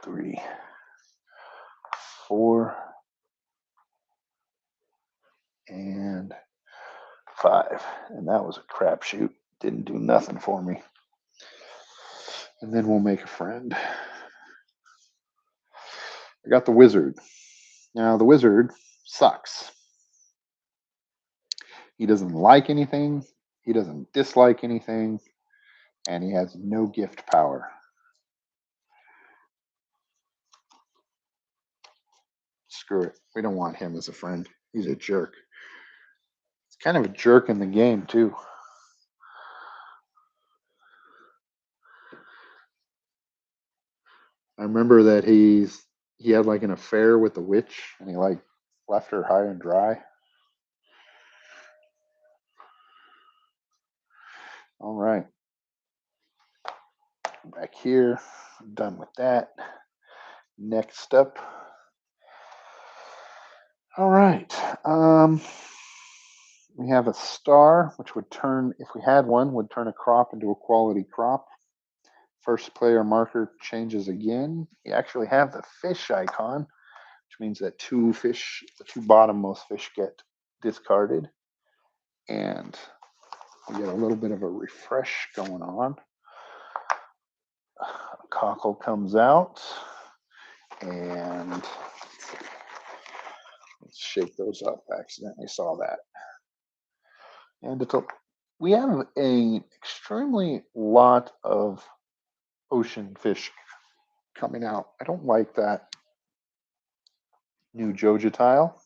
3, 4, and 5. And that was a crapshoot. Didn't do nothing for me. And then we'll make a friend. I got the wizard. Now, the wizard sucks. He doesn't like anything, he doesn't dislike anything, and he has no gift power. Screw it. We don't want him as a friend. He's a jerk. He's kind of a jerk in the game, too. I remember that he had like an affair with the witch and he like left her high and dry. All right. Back here. I'm done with that. Next up. All right. We have a star, which would turn, if we had one, would turn a crop into a quality crop. First player marker changes again. You actually have the fish icon, which means that the two bottommost fish get discarded. And we get a little bit of a refresh going on. A cockle comes out. And let's shake those up. I accidentally saw that. And we have an extremely lot of ocean fish coming out. I don't like that new Joja tile.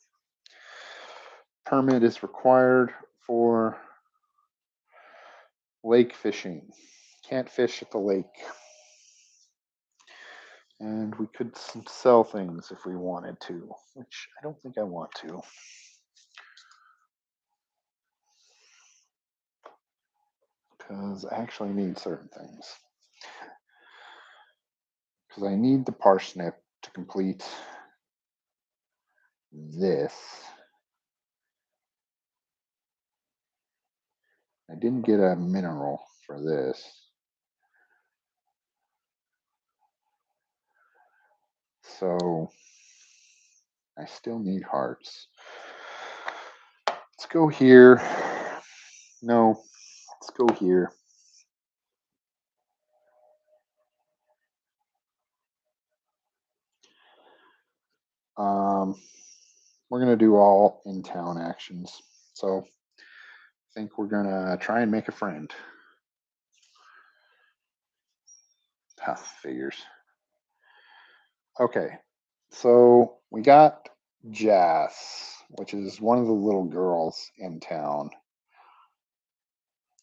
Permit is required for lake fishing. Can't fish at the lake. And we could sell things if we wanted to, which I don't think I want to. Because I actually need certain things. Because I need the parsnip to complete this. I didn't get a mineral for this. So I still need hearts. Let's go here. No, let's go here. Um, we're going to do all in-town actions. So I think we're going to try and make a friend. Figures. Okay, so we got Jess, which is one of the little girls in town.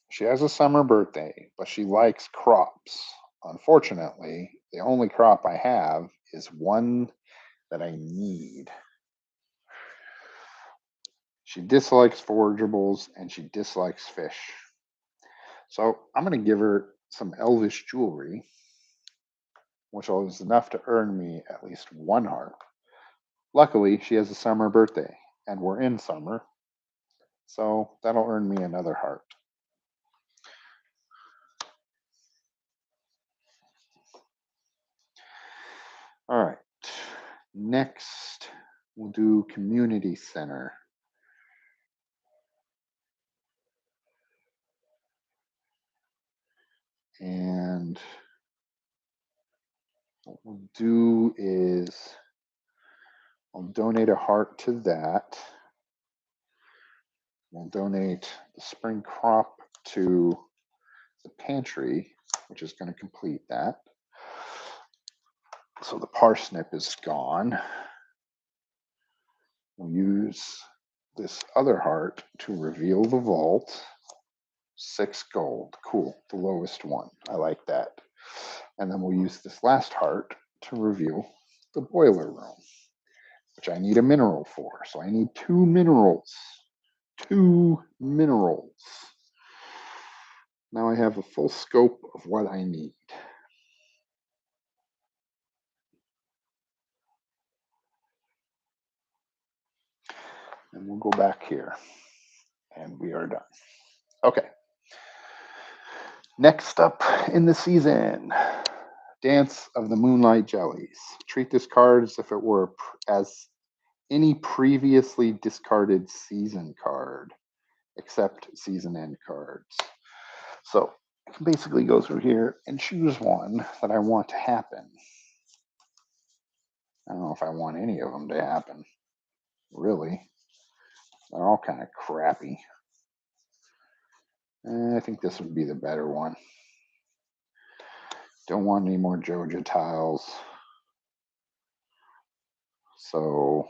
She has a summer birthday, but she likes crops. Unfortunately, the only crop I have is one that I need. She dislikes forageables and she dislikes fish. So I'm going to give her some elvish jewelry, which is enough to earn me at least one heart. Luckily, she has a summer birthday, and we're in summer, so that'll earn me another heart. All right. Next, we'll do community center. And what we'll do is I'll donate a heart to that. We'll donate the spring crop to the pantry, which is going to complete that. So the parsnip is gone. We'll use this other heart to reveal the vault. 6 gold. Cool. The lowest one. I like that. And then we'll use this last heart to reveal the boiler room, which I need a mineral for. So I need 2 minerals. 2 minerals. Now I have a full scope of what I need. And we'll go back here. And we are done. Okay. Next up in the season, Dance of the Moonlight Jellies. Treat this card as if it were as any previously discarded season card, except season end cards. So I can basically go through here and choose one that I want to happen. I don't know if I want any of them to happen, really. They're all kind of crappy. I think this would be the better one. Don't want any more Joja tiles. So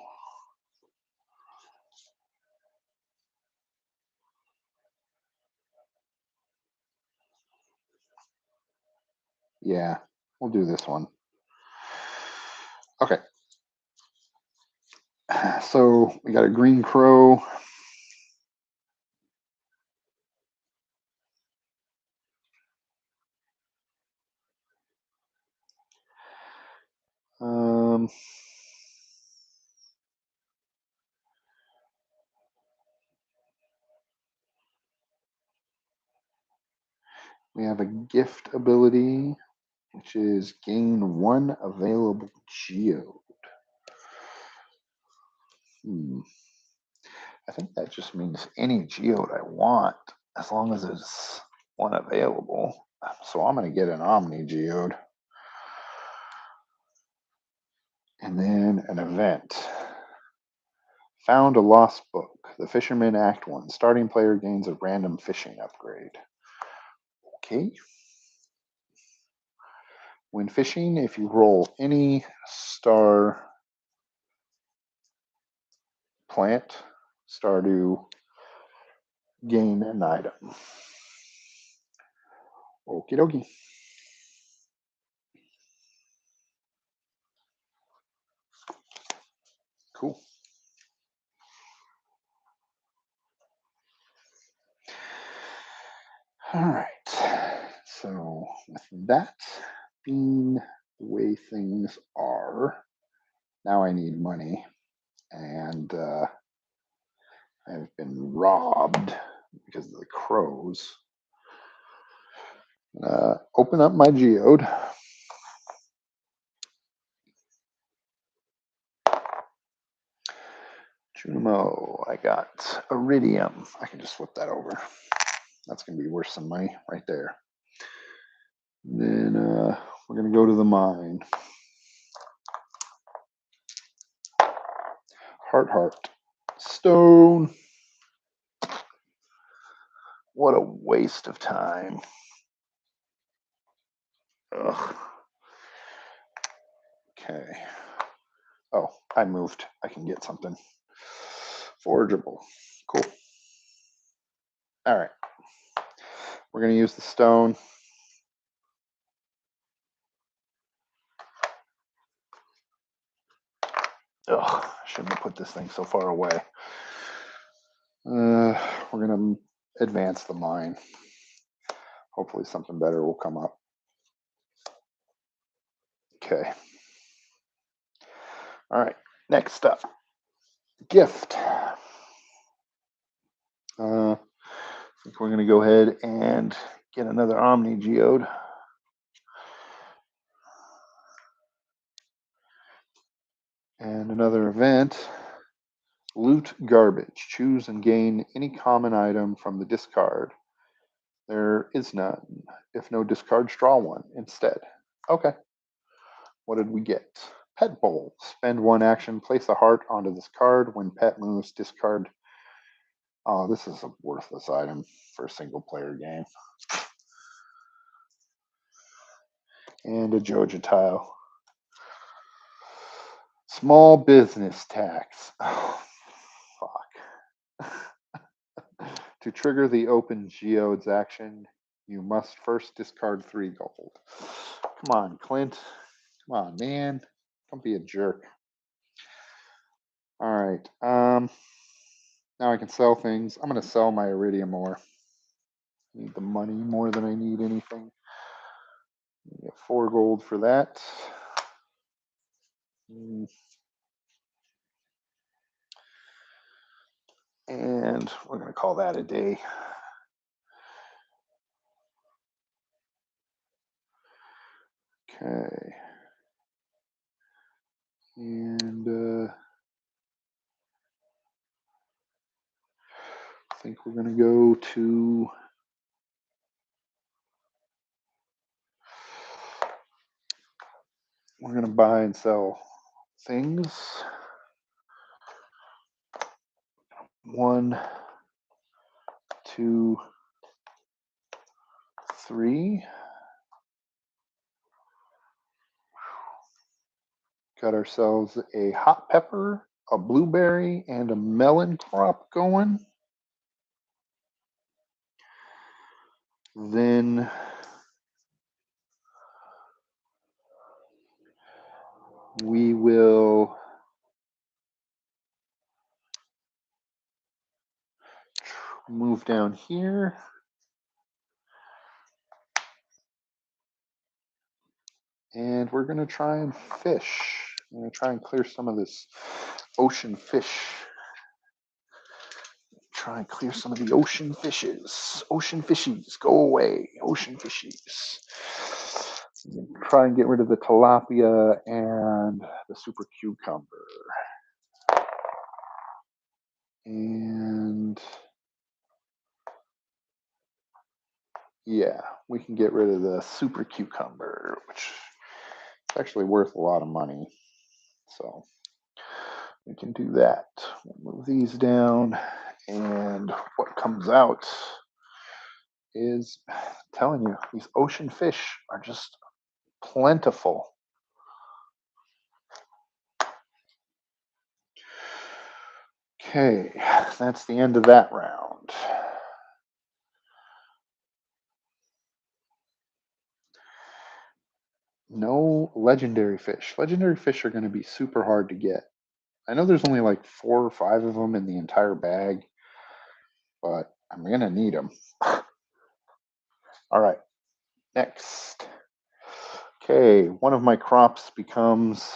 yeah, we'll do this one. Okay. So we got a green crow. Um, we have a gift ability, which is gain 1 available geode. I think that just means any geode I want, as long as there's one available. So I'm going to get an Omni geode. And then an event. Found a lost book. The Fisherman Act 1. Starting player gains a random fishing upgrade. Okay. When fishing, if you roll any star plant, Stardew, gain an item. Okie dokie. Cool. All right. So with that being the way things are, now I need money, and I've been robbed because of the crows. Open up my geode. Juno, I got iridium. I can just flip that over. That's going to be worth some money right there. Then we're going to go to the mine. Heart. Stone. What a waste of time. Ugh. Okay. Oh, I moved. I can get something. Forageable. Cool. All right. We're going to use the stone. Ugh, I shouldn't have put this thing so far away. We're going to advance the mine. Hopefully something better will come up. Okay. All right. Next up, gift. I think we're going to go ahead and get another Omni Geode. And another event. Loot garbage. Choose and gain any common item from the discard. There is none. If no discards, draw one instead. Okay. What did we get? Pet bowl. Spend one action, place a heart onto this card. When pet moves, discard. Oh, this is a worthless item for a single player game. And a Joja tile. Small business tax. Oh, fuck. To trigger the open geodes action, you must first discard 3 gold. Come on, Clint. Come on, man. Don't be a jerk. All right. Now I can sell things. I'm going to sell my iridium ore. Need the money more than I need anything. Get 4 gold for that. And we're going to call that a day. Okay. And I think we're going to go to we're going to buy and sell things. 1, 2, 3. Got ourselves a hot pepper, a blueberry, and a melon crop going. Then we will move down here. And we're going to try and fish. I'm going to try and clear some of this ocean fish. Try and clear some of the ocean fishes. Ocean fishies, go away. Ocean fishies. Try and get rid of the tilapia and the super cucumber. And yeah, we can get rid of the super cucumber, which is actually worth a lot of money. So we can do that. We'll move these down, and what comes out is, I'm telling you, these ocean fish are just plentiful. Okay, that's the end of that round. No legendary fish. Legendary fish are going to be super hard to get. I know there's only like 4 or 5 of them in the entire bag, but I'm going to need them. All right, next. Okay, one of my crops becomes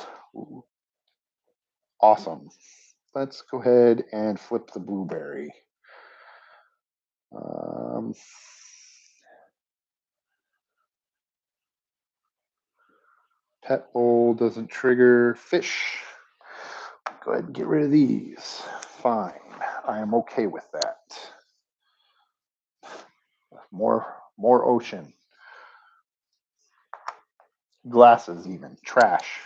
awesome. Let's go ahead and flip the blueberry. Pet bowl doesn't trigger fish. Go ahead and get rid of these. Fine. I am okay with that. More ocean. Glasses even. Trash.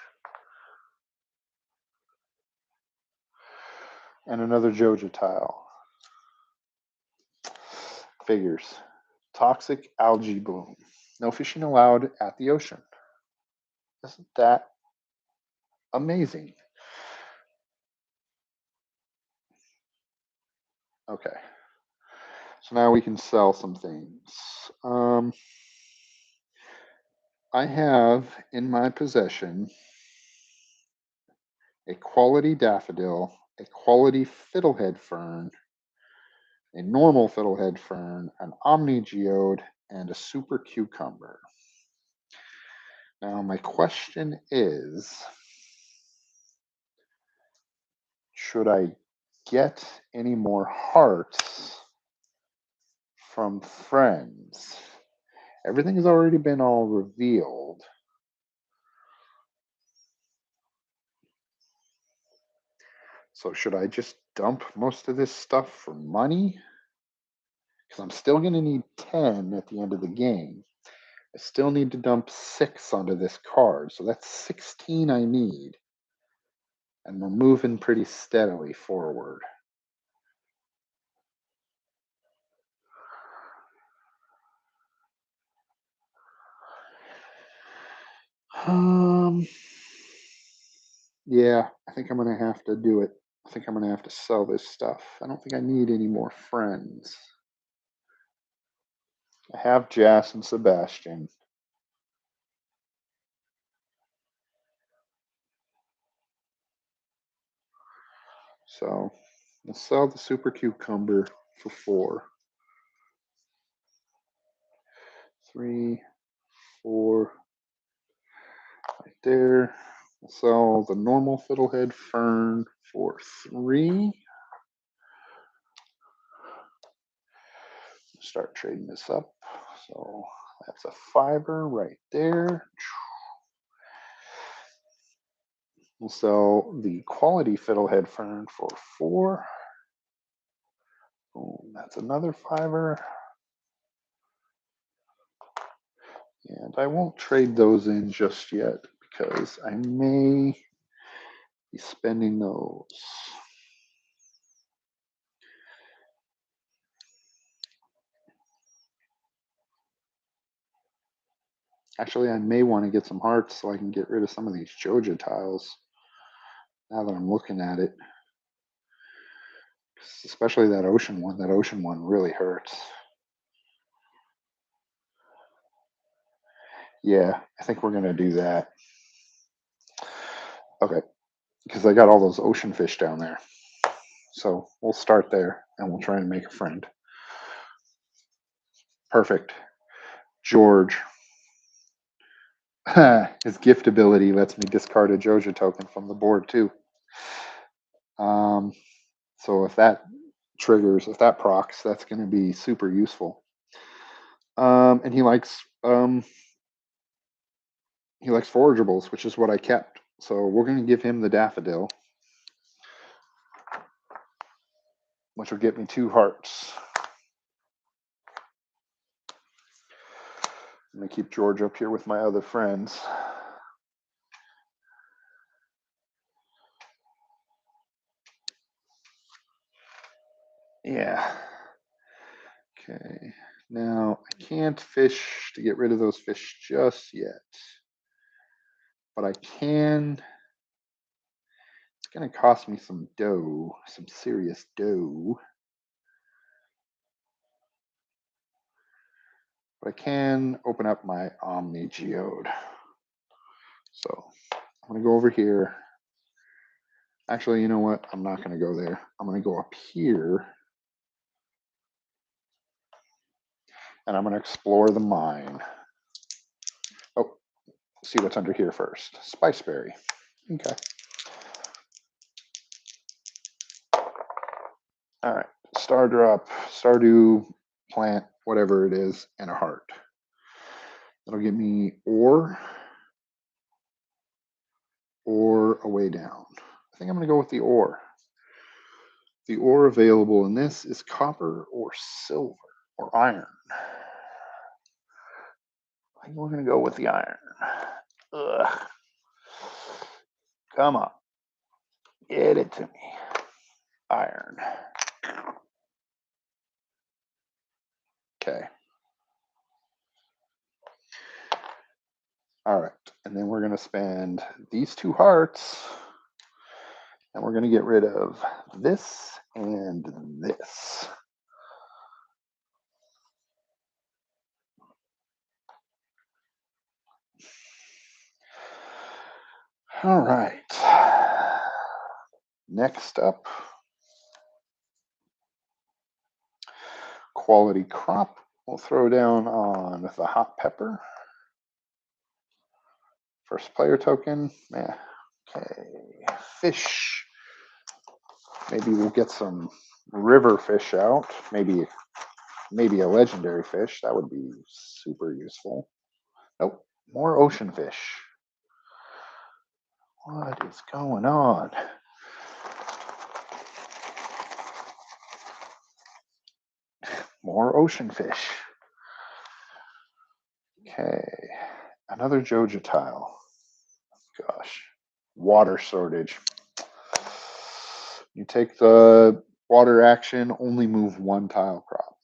And another Joja tile. Figures. Toxic algae bloom. No fishing allowed at the ocean. Isn't that Amazing. Okay. So now we can sell some things. Um, I have in my possession a quality daffodil, a quality fiddlehead fern, a normal fiddlehead fern, an omni geode, and a super cucumber. Now, my question is, should I get any more hearts from friends? Everything has already been all revealed. So should I just dump most of this stuff for money? Because I'm still going to need 10 at the end of the game. I still need to dump 6 onto this card. So that's 16 I need. And we're moving pretty steadily forward. Um, yeah, I think I'm going to have to do it. I think I'm going to have to sell this stuff. I don't think I need any more friends. I have Jas and Sebastian. So we'll sell the super cucumber for 4. 3, 4, right there. We'll sell the normal fiddlehead fern for 3. Start trading this up. So that's a 5er right there. We'll sell the quality fiddlehead fern for 4. Boom, that's another 5er. And I won't trade those in just yet because I may be spending those. Actually, I may want to get some hearts so I can get rid of some of these Joja tiles now that I'm looking at it. Especially that ocean one. That ocean one really hurts. Yeah, I think we're going to do that. Okay, because I got all those ocean fish down there. So we'll start there and we'll try and make a friend. Perfect. George. His gift ability lets me discard a Joja token from the board too. Um, so if that triggers, if that procs, that's going to be super useful. And he likes forageables, which is what I kept. So we're going to give him the daffodil, which will get me 2 hearts. I'm going to keep George up here with my other friends. Yeah. Okay. Now, I can't fish to get rid of those fish just yet. But I can. It's going to cost me some dough, some serious dough. But I can open up my Omni Geode. So I'm going to go over here. Actually, you know what? I'm not going to go there. I'm going to go up here. And I'm going to explore the mine. Oh, see what's under here first. Spiceberry. Okay. All right. Star drop, Stardew, plant, whatever it is, and a heart. That'll give me ore or a way down. I think I'm going to go with the ore. The ore available in this is copper or silver or iron. I think we're going to go with the iron. Ugh. Come on. Get it to me. Iron. Okay. All right. And then we're going to spend these 2 hearts, and we're going to get rid of this and this. All right. Next up, quality crop. We'll throw down on the hot pepper. First player token. Yeah. Okay. Fish. Maybe we'll get some river fish out. Maybe a legendary fish. That would be super useful. Nope. More ocean fish. What is going on? More ocean fish. Okay. Another Joja tile. Gosh. Water shortage. You take the water action, only move 1 tile crop.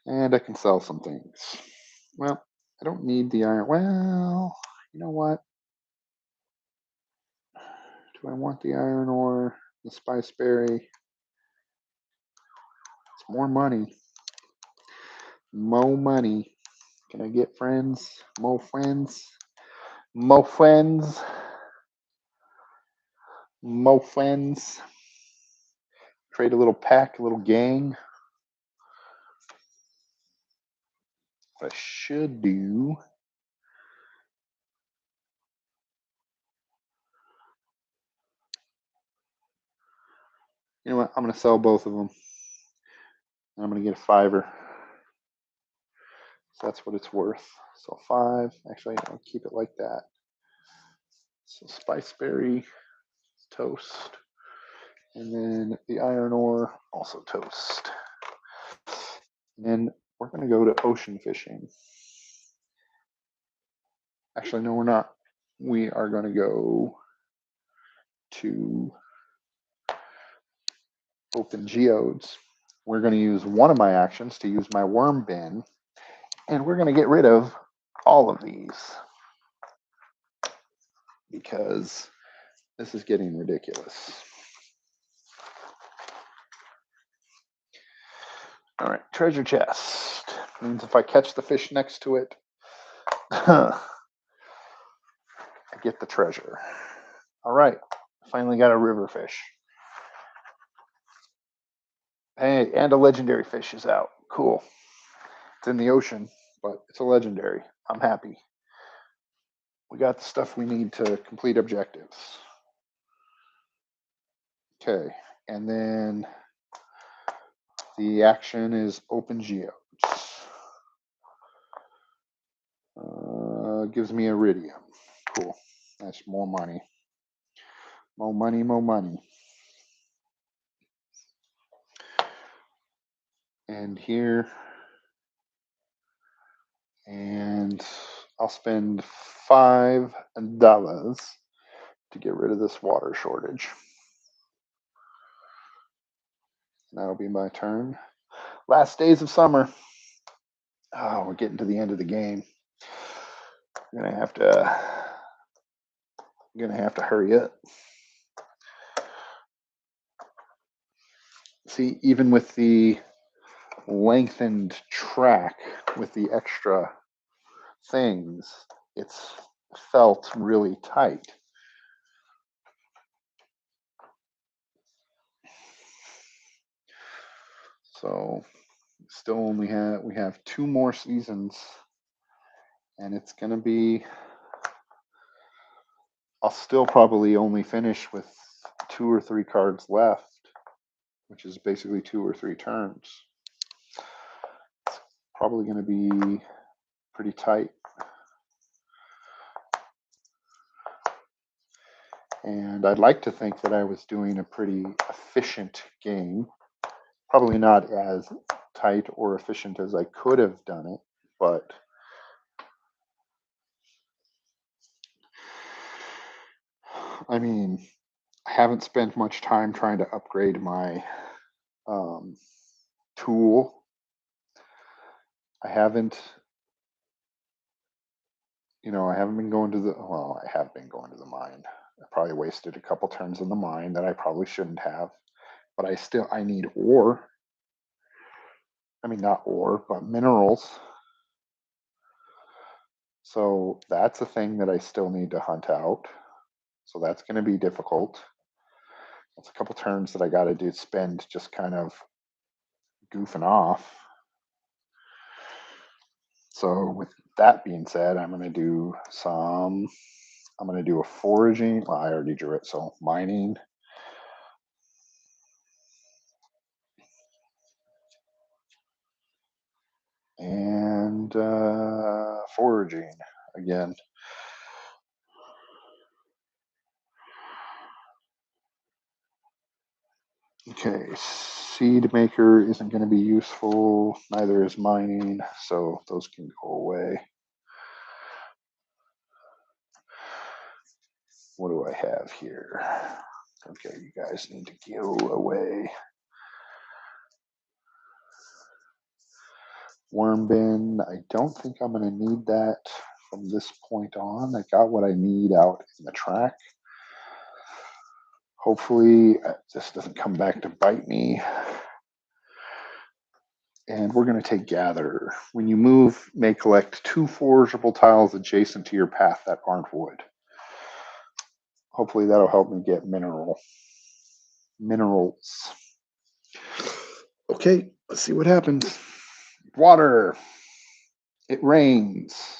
And I can sell some things. Well, I don't need the iron. Well, you know what? Do I want the iron ore? The spice berry? It's more money. Mo money. Can I get friends? Mo friends? Mo friends? Mo friends? Create a little pack, a little gang. What I should do. You know what? I'm going to sell both of them. And I'm going to get a 5er. So that's what it's worth. So 5. Actually, I'll keep it like that. So spiceberry, toast. And then the iron ore, also toast. And then we're going to go to ocean fishing. Actually, no, we're not. We are going to go to open geodes. We're going to use one of my actions to use my worm bin, and we're going to get rid of all of these because this is getting ridiculous. All right, treasure chest means if I catch the fish next to it, I get the treasure. All right, finally got a river fish. Hey, and a legendary fish is out. Cool. It's in the ocean, but it's a legendary. I'm happy. We got the stuff we need to complete objectives. Okay, and then the action is open geodes. Gives me iridium. Cool. That's more money. More money, more money. And here, and I'll spend $5 to get rid of this water shortage. And that'll be my turn. Last days of summer. Oh, we're getting to the end of the game. I'm gonna have to hurry up. See, even with the lengthened track with the extra things, it's felt really tight. So still only we have 2 more seasons, and it's gonna be, I'll still probably only finish with 2 or 3 cards left, which is basically 2 or 3 turns. It's probably gonna be pretty tight. And I'd like to think that I was doing a pretty efficient game. Probably not as tight or efficient as I could have done it, but I mean, I haven't spent much time trying to upgrade my tool. I haven't I haven't been going to well, I have been going to the mine. I probably wasted a couple turns in the mine that I probably shouldn't have, but I need ore. I mean, not ore, but minerals. So that's a thing that I still need to hunt out. So that's going to be difficult. That's a couple turns that I got to do spend just kind of goofing off. So with that being said, I'm going to do a foraging. Well, I already drew it. So mining, and foraging again. Okay, seed maker isn't going to be useful. Neither is mining, so those can go away. What do I have here? Okay, you guys need to go away. Worm bin, I don't think I'm going to need that from this point on. I got what I need out in the track. Hopefully, this doesn't come back to bite me. And we're going to take gather. When you move, may collect 2 forageable tiles adjacent to your path that aren't wood. Hopefully that'll help me get minerals. Okay, let's see what happens. Water. It rains.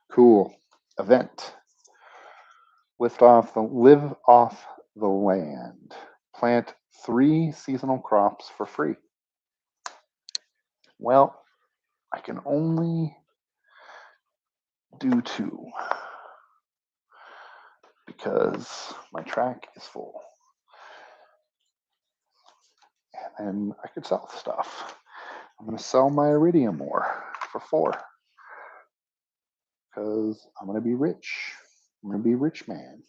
Cool. Event. Live off the land. Plant 3 seasonal crops for free. Well, I can only do 2 because my track is full. And then I could sell stuff. I'm going to sell my iridium ore for 4 because I'm going to be rich. I'm going to be a rich man.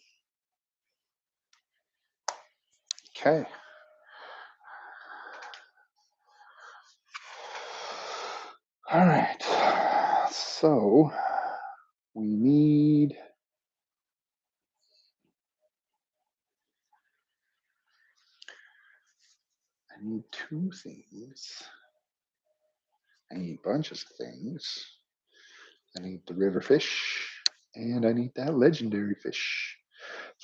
Okay. All right. So we need I need 2 things. I need bunches of things. I need the river fish and I need that legendary fish.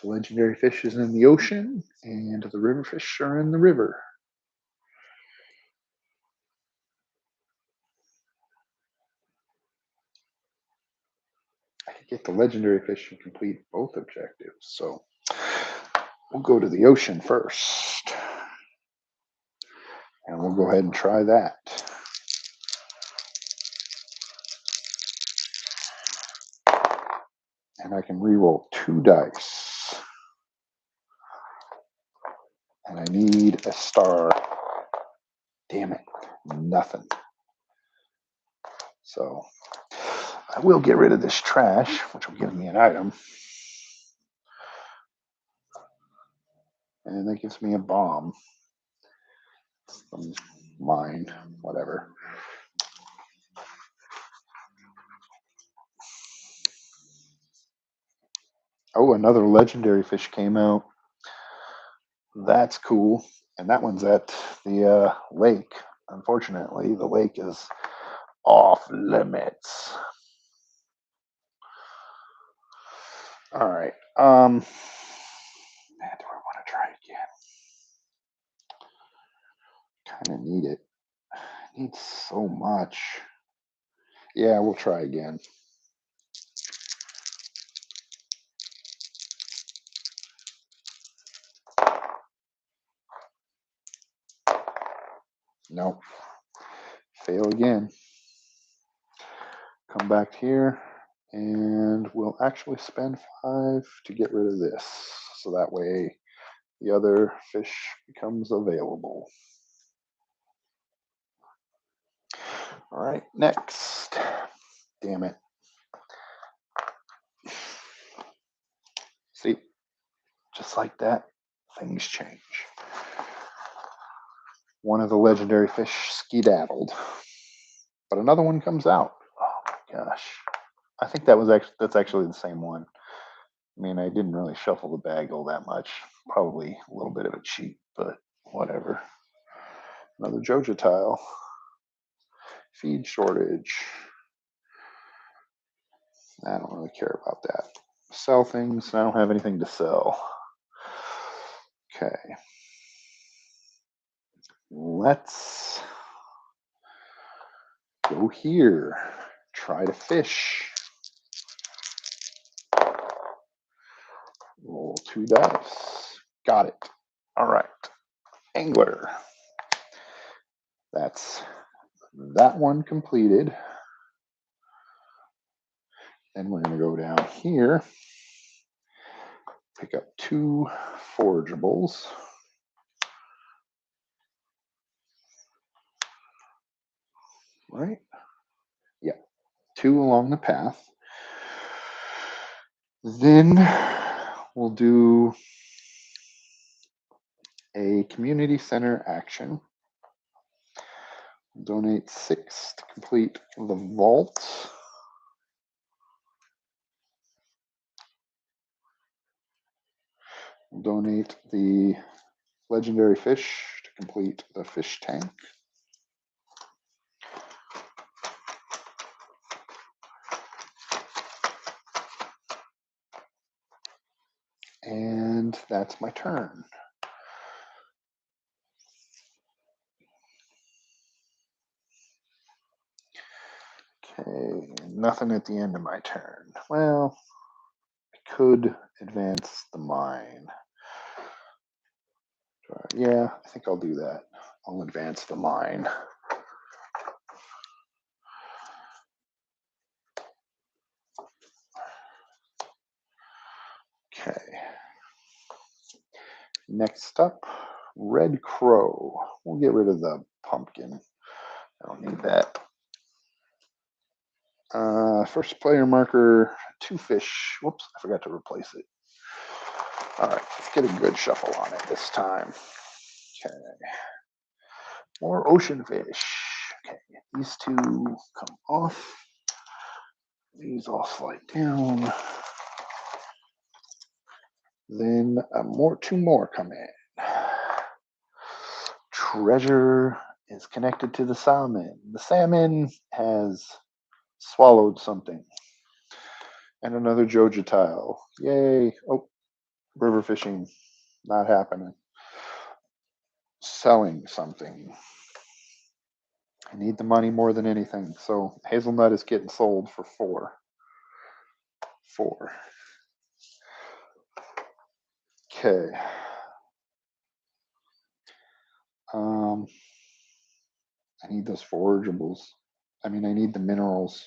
The legendary fish is in the ocean and the river fish are in the river. I could get the legendary fish and complete both objectives. So we'll go to the ocean first. And we'll go ahead and try that. And I can re-roll 2 dice. And I need a star. Damn it. Nothing. So I will get rid of this trash, which will give me an item. And that gives me a bomb. Mine, whatever. Oh, another legendary fish came out. That's cool. And that one's at the lake. Unfortunately, the lake is off limits. All right. Do I want to try again? Kind of need it. I need so much. Yeah, we'll try again. Nope. Fail again. Come back here and we'll actually spend 5 to get rid of this. So that way the other fish becomes available. All right, next. Damn it. See, just like that, things change. One of the legendary fish skedaddled, but another one comes out. Oh my gosh. I think that's actually the same one. I mean, I didn't really shuffle the bag all that much. Probably a little bit of a cheat, but whatever. Another Joja tile. Feed shortage. I don't really care about that. Sell things. I don't have anything to sell. Okay. Let's go here. Try to fish. Roll 2 dice. Got it. All right. Angler. That's that one completed. Then we're going to go down here, pick up 2 forageables. Right? Yeah, 2 along the path. Then we'll do a community center action. Donate 6 to complete the vault. Donate the legendary fish to complete the fish tank. And that's my turn. Okay, nothing at the end of my turn. Well, I could advance the mine. Yeah, I think I'll do that. I'll advance the mine. Okay. Next up, Red Crow. We'll get rid of the pumpkin. I don't need that. First player marker, 2 fish. Whoops, I forgot to replace it. All right, let's get a good shuffle on it this time. Okay. More ocean fish. Okay, these 2 come off. These all slide down. Then 2 more come in. Treasure is connected to the salmon. The salmon has swallowed something. And another Joja tile. Yay. Oh, river fishing. Not happening. Selling something. I need the money more than anything. So hazelnut is getting sold for 4. 4. Okay. I need those forageables. I mean, I need the minerals.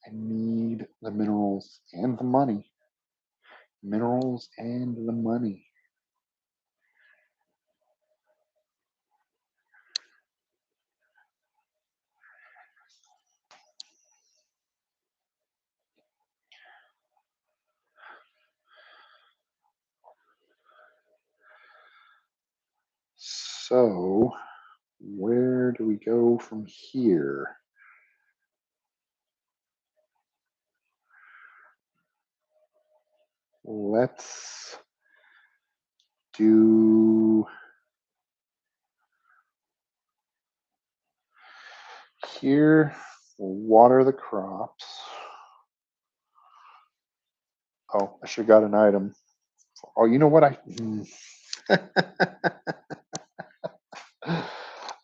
I need the minerals and the money. Minerals and the money. So, where do we go from here? Let's do here. We'll water the crops. Oh, I should have got an item. Oh, you know what?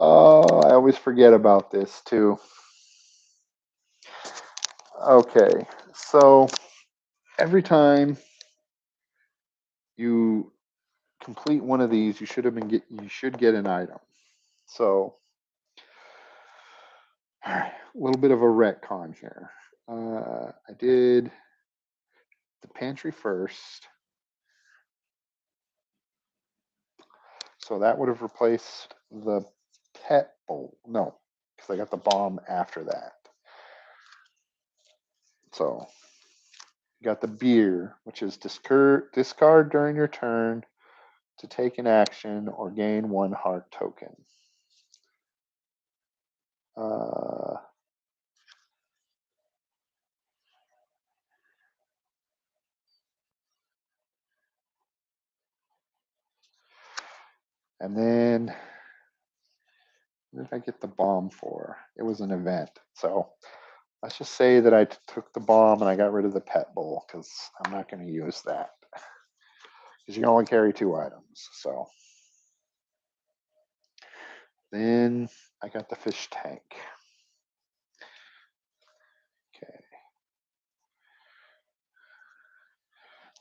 Oh, I always forget about this too. Okay, so every time you complete one of these, you should get an item. So, all right, a little bit of a retcon here. I did the pantry first, so that would have replaced the pet bowl. No, because I got the bomb after that. So, you got the beer, which is discard during your turn to take an action or gain 1 heart token. Uh, And then what did I get the bomb for? It was an event. So let's just say that I took the bomb and I got rid of the pet bowl because I'm not going to use that because you can only carry 2 items. So then I got the fish tank. Okay.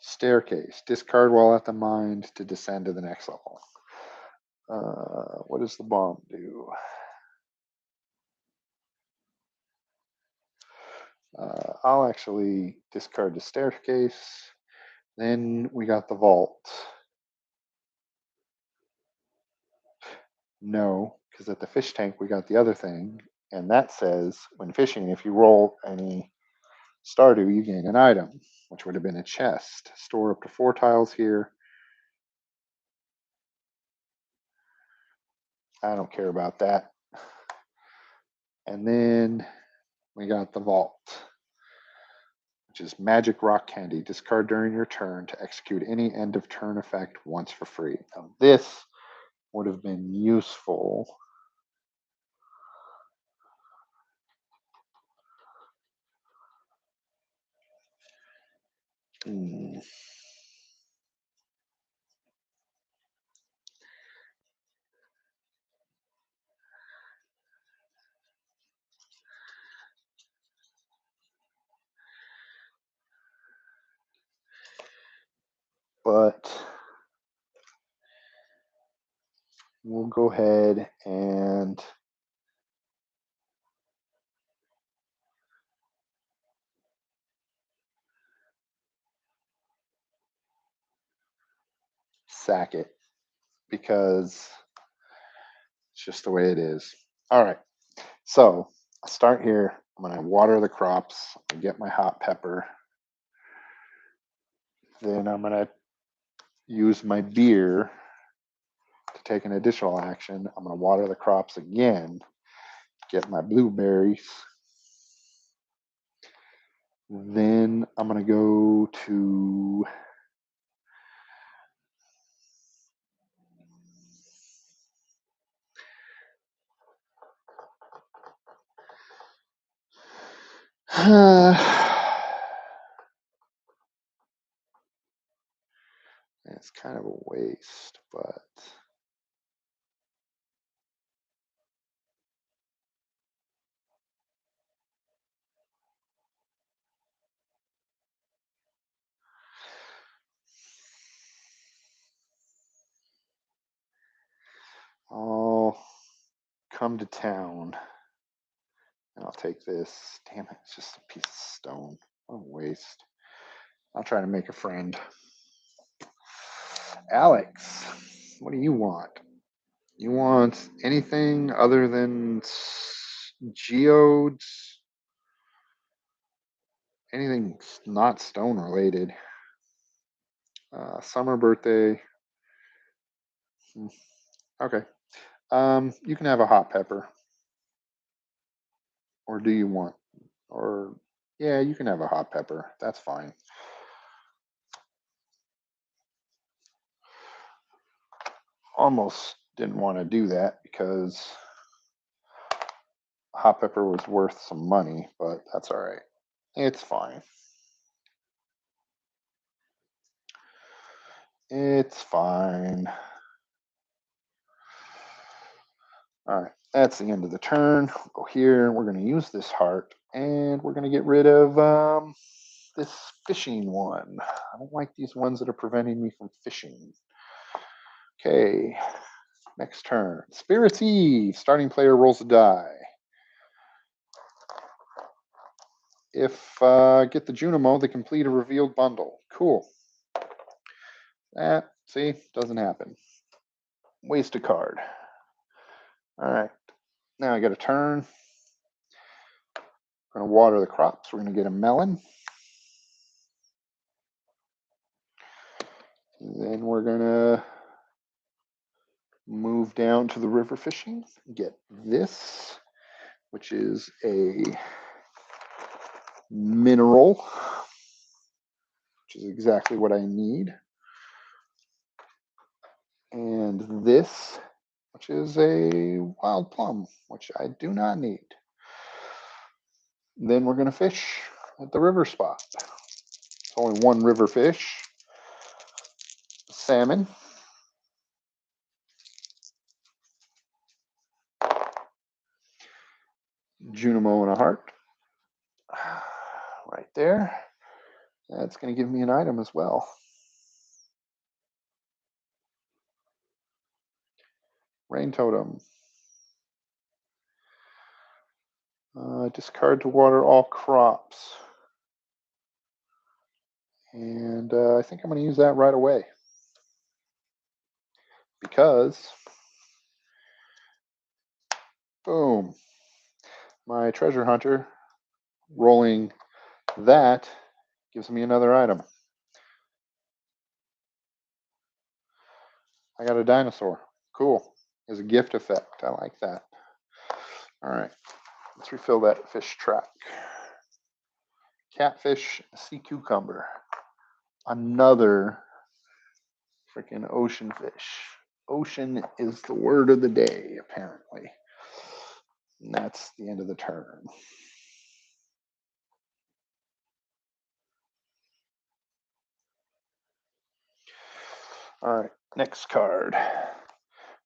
Staircase. Discard while at the mine to descend to the next level. What does the bomb do? I'll actually discard the staircase. Then we got the vault. No, because at the fish tank we got the other thing, and that says when fishing, if you roll any Stardew, you gain an item, which would have been a chest. Store up to 4 tiles here. I don't care about that. And then we got the vault, which is magic rock candy. Discard during your turn to execute any end of turn effect once for free. Now, this would have been useful. Hmm. But we'll go ahead and sack it because it's just the way it is. All right. So I'll start here. I'm going to water the crops and get my hot pepper. Then I'm going to use my beer to take an additional action. I'm going to water the crops again, get my blueberries. Then I'm going to go to it's kind of a waste, but I'll come to town and I'll take this. Damn it, it's just a piece of stone. What a waste. I'll try to make a friend. Alex, what do you want? You want anything other than geodes? Anything not stone related? Summer birthday. Okay. You can have a hot pepper. Or do you want? Or yeah, you can have a hot pepper. That's fine. Almost didn't want to do that because hot pepper was worth some money, but that's all right. It's fine. It's fine. All right, that's the end of the turn. We'll go here. We're going to use this heart, and we're going to get rid of this fishing one. I don't like these ones that are preventing me from fishing. Okay, next turn. Spirit's Eve. Starting player rolls a die. If get the Junimo, they complete a revealed bundle. Cool. That, see, doesn't happen. Waste a card. All right. Now I got a turn. We're going to water the crops. We're going to get a melon. Then we're going to move down to the river fishing. Get this, which is a mineral, which is exactly what I need. And this, which is a wild plum, which I do not need. Then we're going to fish at the river spot. It's only one river fish, salmon, Junimo and a heart. Right there. That's going to give me an item as well. Rain totem. Discard to water all crops. And I think I'm going to use that right away. Because, boom, my treasure hunter rolling that gives me another item. I got a dinosaur. Cool. There's a gift effect. I like that. All right. Let's refill that fish track. Catfish, sea cucumber. Another freaking ocean fish. Ocean is the word of the day, apparently. And that's the end of the turn. All right, next card.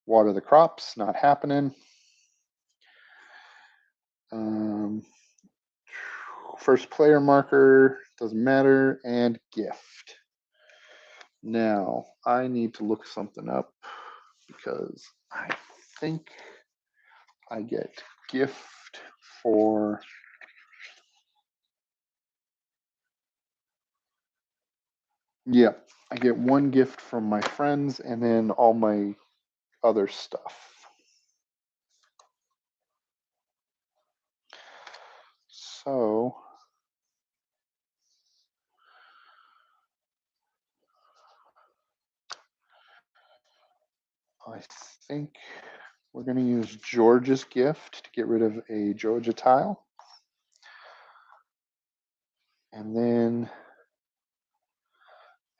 Water the crops, not happening. First player marker, doesn't matter, and gift. Now, I need to look something up because I think I get gift for yeah, I get one gift from my friends and then all my other stuff. So I think we're going to use George's gift to get rid of a Georgia tile. And then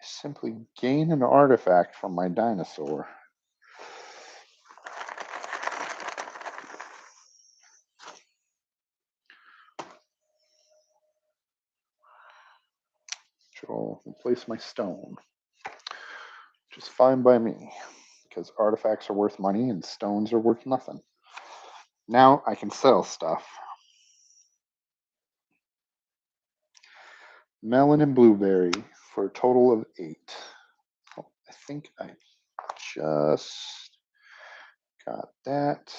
simply gain an artifact from my dinosaur. Which will replace my stone. Which is fine by me, because artifacts are worth money and stones are worth nothing. Now I can sell stuff. Melon and blueberry for a total of 8. Oh, I think I just got that.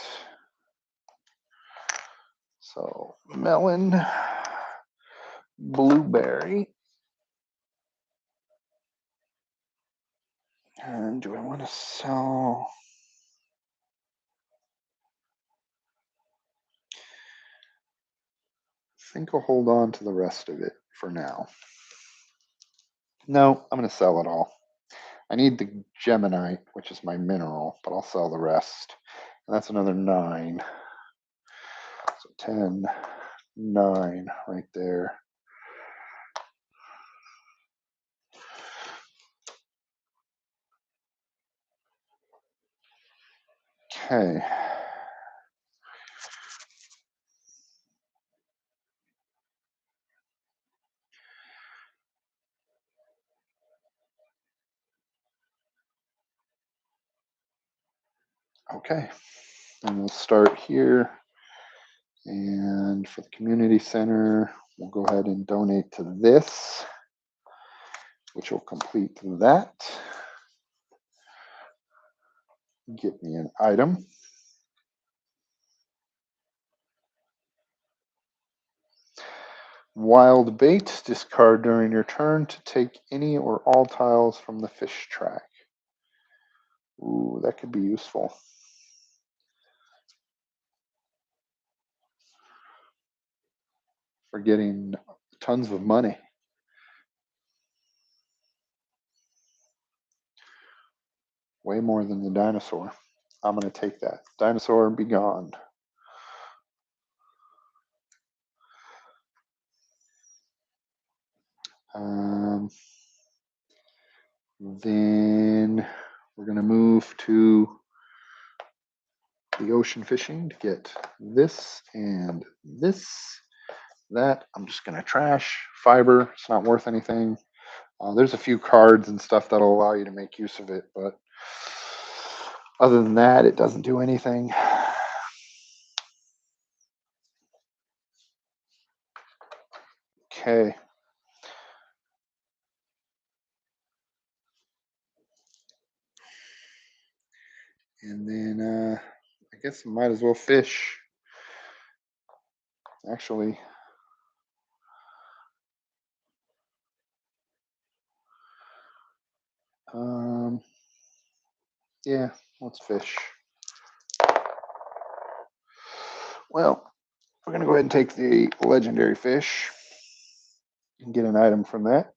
So melon, blueberry. And do I want to sell? I think I'll hold on to the rest of it for now. No, I'm going to sell it all. I need the Geminite, which is my mineral, but I'll sell the rest. And that's another 9. So 10, 9 right there. Okay. Okay. And we'll start here. And for the community center, we'll go ahead and donate to this, which will complete that. Get me an item. Wild bait, discard during your turn to take any or all tiles from the fish track. Ooh, that could be useful. For getting tons of money. Way more than the dinosaur. I'm going to take that. Dinosaur, be gone. Then We're going to move to the ocean fishing to get this and this. That I'm just going to trash. Fiber, it's not worth anything. There's a few cards and stuff that'll allow you to make use of it, but other than that, it doesn't do anything. Okay. And then I guess I might as well fish. Actually, um, yeah, let's fish. Well, we're going to go ahead and take the legendary fish and get an item from that.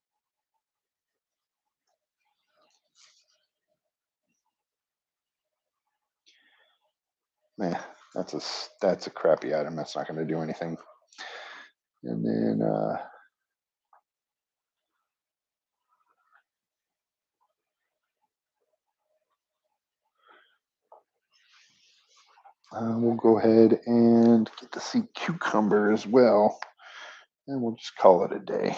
Nah, that's a crappy item. That's not going to do anything. And then we'll go ahead and get the sea cucumber as well, and we'll just call it a day.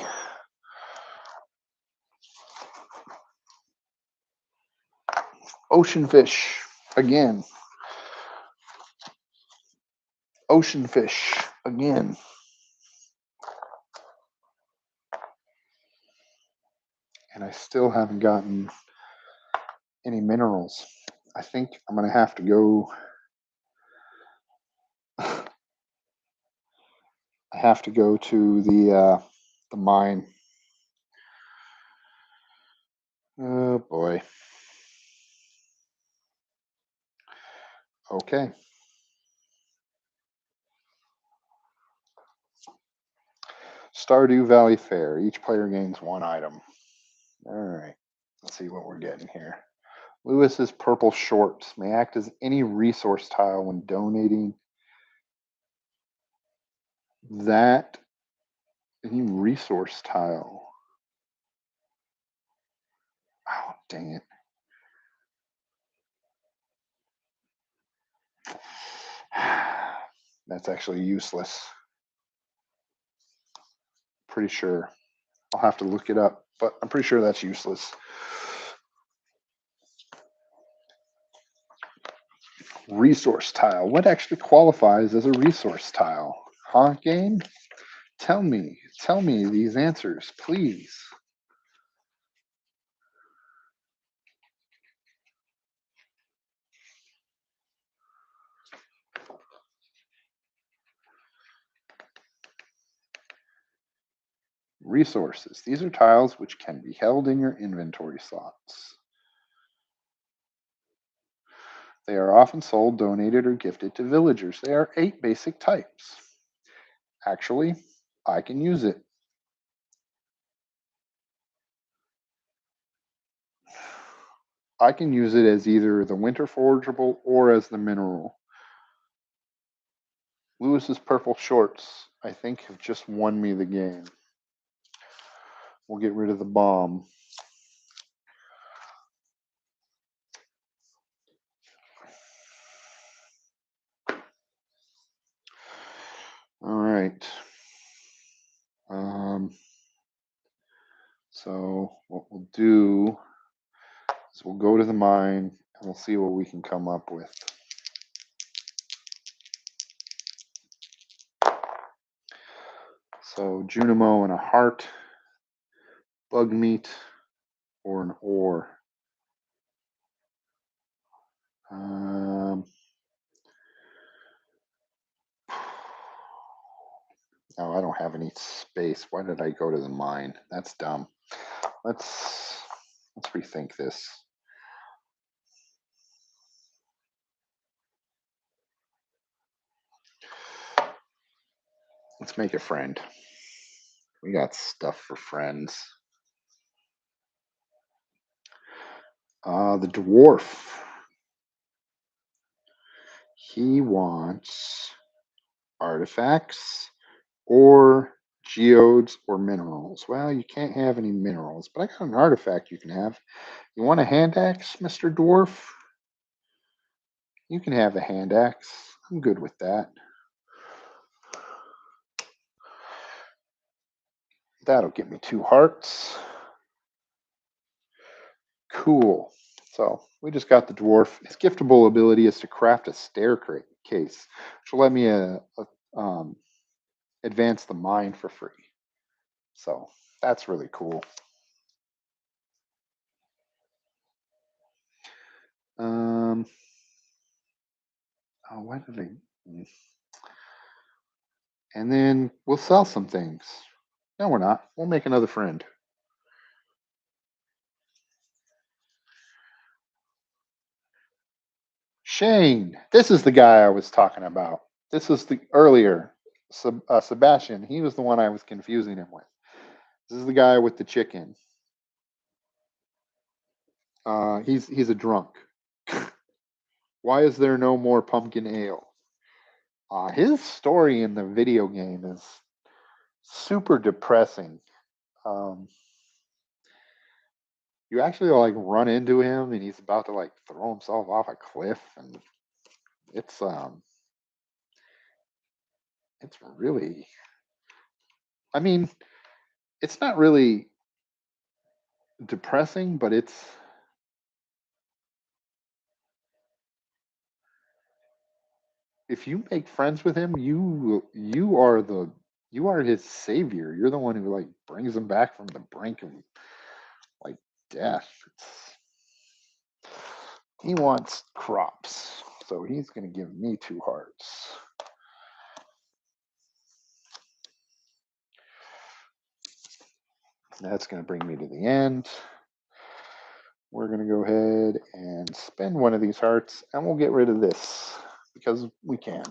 Ocean fish again. Ocean fish again. And I still haven't gotten any minerals. I think I'm going to have to go. I have to go to the mine. Oh boy. Okay. Stardew Valley Fair. Each player gains one item. All right. Let's see what we're getting here. Lewis's purple shorts may act as any resource tile when donating that any resource tile. Oh, dang it. That's actually useless. Pretty sure. I'll have to look it up, but I'm pretty sure that's useless. Resource tile. What actually qualifies as a resource tile? Huh, game? Tell me these answers, please. Resources. These are tiles which can be held in your inventory slots. They are often sold, donated, or gifted to villagers. There are 8 basic types. Actually, I can use it. I can use it as either the winter forageable or as the mineral. Lewis's purple shorts, I think, have just won me the game. We'll get rid of the bomb. All right. So what we'll do is we'll go to the mine and we'll see what we can come up with. So Junimo and a heart, bug meat, or an ore. Oh, I don't have any space. Why did I go to the mine? That's dumb. Let's rethink this. Let's make a friend. We got stuff for friends. The dwarf. He wants artifacts or Geodes or minerals? Well, you can't have any minerals, but I got an artifact you can have. You want a hand axe, Mr. Dwarf? You can have a hand axe. I'm good with that. That'll get me 2 hearts. Cool. So we just got the dwarf. His giftable ability is to craft a staircase, which will let me advance the mine for free. So that's really cool. Oh, why did I? And then we'll sell some things. No, we're not. We'll make another friend. Shane. This is the guy I was talking about. This was the earlier Sebastian. He was the one I was confusing him with. This is the guy with the chicken. He's a drunk. Why is there no more pumpkin ale? His story in the video game is super depressing. Um, you actually like run into him and he's about to like throw himself off a cliff, and it's um it's really, I mean, it's not really depressing, but it's, if you make friends with him, you are his savior. You're the one who like brings him back from the brink of like death. He wants crops, so he's going to give me 2 hearts. That's going to bring me to the end. We're going to go ahead and spend one of these hearts, and we'll get rid of this because we can.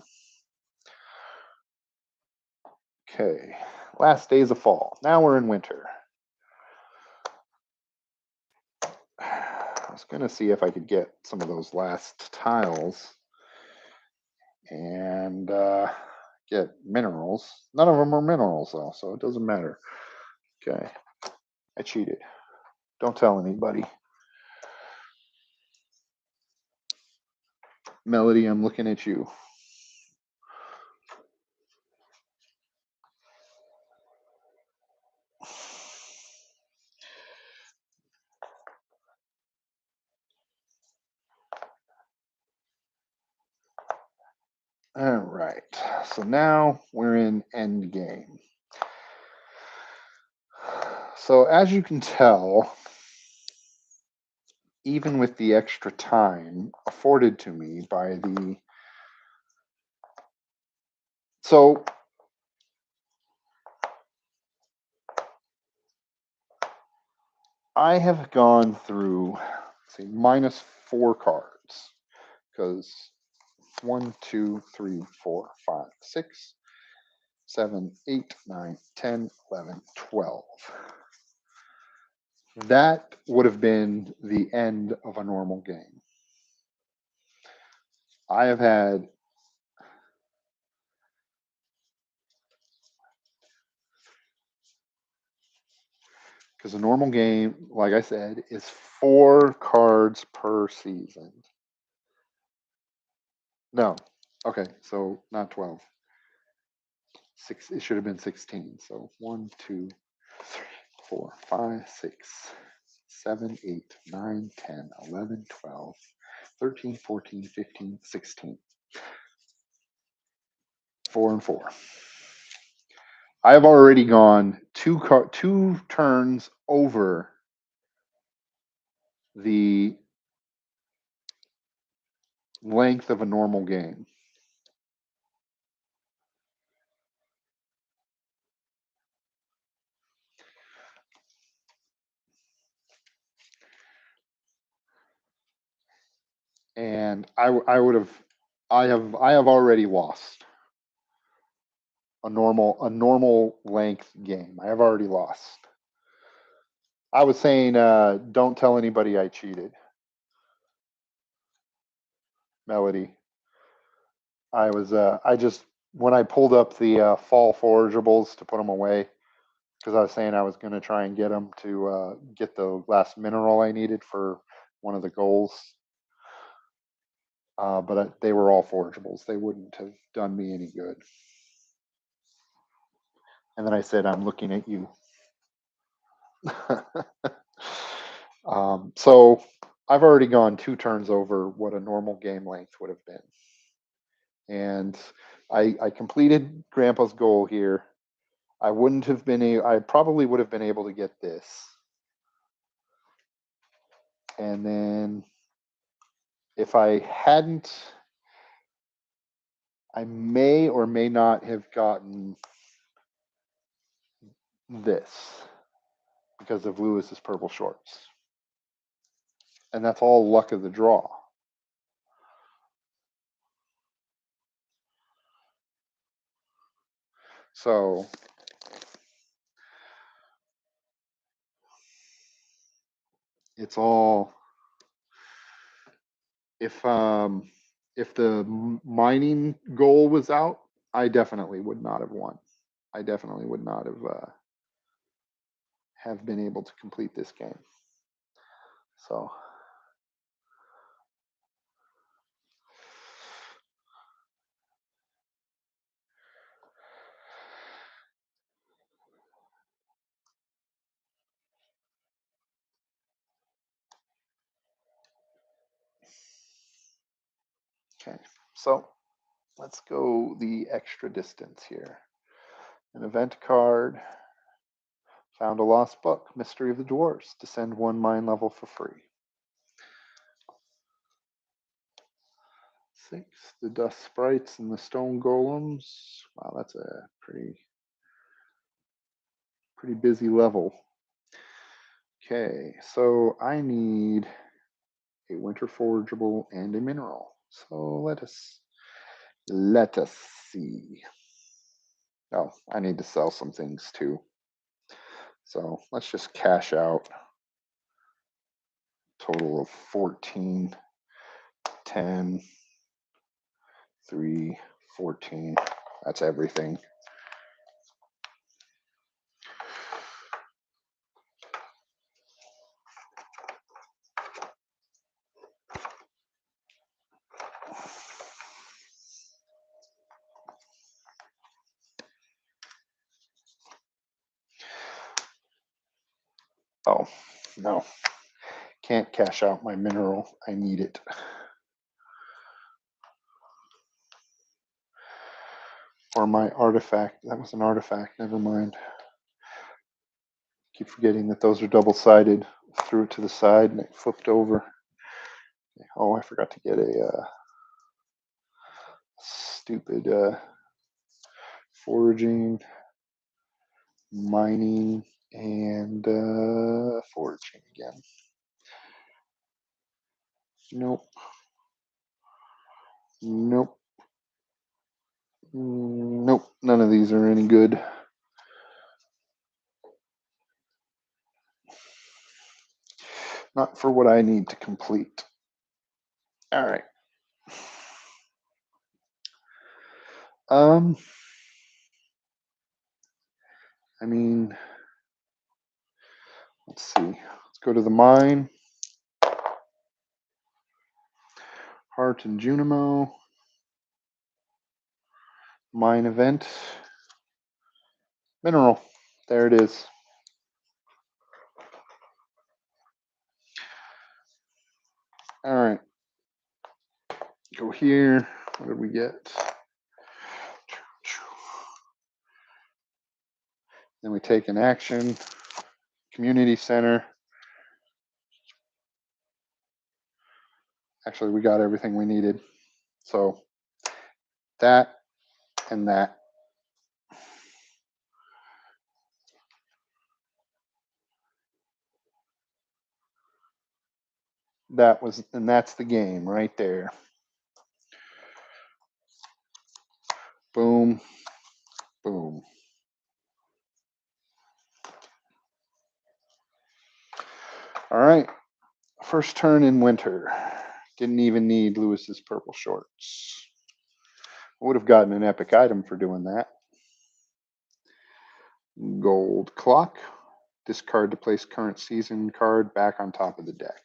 Okay, last days of fall. Now we're in winter. I was going to see if I could get some of those last tiles and get minerals. None of them are minerals, though, so it doesn't matter. Okay, I cheated. Don't tell anybody. Melody, I'm looking at you. All right, so now we're in end game. So as you can tell, even with the extra time afforded to me by the, so I have gone through, say, -4 cards, because 1, 2, 3, 4, 5, 6, 7, 8, 9, 10, 11, 12. That would have been the end of a normal game. I have had, because a normal game, like I said, is 4 cards per season. No. Okay, so not 12. It should have been 16. So 1, 2, 3, 4, 5, 6, 7, 8, 9, 10, 11, 12, 13, 14, 15, 16. 4 and 4. I have already gone two turns over the length of a normal game. And I would have, I have already lost a normal length game. I have already lost. I was saying, don't tell anybody I cheated. Melody. I just when I pulled up the fall forageables to put them away, because I was saying I was going to try and get them to get the last mineral I needed for one of the goals. But they were all forageables. They wouldn't have done me any good. And then I said, I'm looking at you. So I've already gone 2 turns over what a normal game length would have been. And I completed Grandpa's goal here. I wouldn't have been I probably would have been able to get this. And then if I hadn't, I may or may not have gotten this because of Lewis's purple shorts. And that's all luck of the draw. So it's all if the mining goal was out, I definitely would not have won. I definitely would not have been able to complete this game. So okay, so let's go the extra distance here. An event card. Found a lost book, Mystery of the Dwarves. Descend 1 mine level for free. 6, the dust sprites and the stone golems. Wow, that's a pretty busy level. Okay, so I need a winter forageable and a mineral. So let us see. Oh, I need to sell some things too. So let's just cash out. Total of 14, 10, 3, 14. That's everything. Oh, no. Can't cash out my mineral. I need it. Or my artifact. That was an artifact. Never mind. Keep forgetting that those are double-sided. Threw it to the side and it flipped over. Oh, I forgot to get a stupid foraging, mining, and foraging again. Nope. Nope. Nope. None of these are any good. Not for what I need to complete. All right. I mean, let's see. Let's go to the mine. Heart and Junimo. Mine event. Mineral. There it is. All right. Go here. What did we get? Then we take an action. Community center. Actually, we got everything we needed. So that and that. And that's the game right there. Boom, boom. All right. First turn in winter. Didn't even need Lewis's purple shorts. Would have gotten an epic item for doing that. Gold clock. Discard to place current season card back on top of the deck.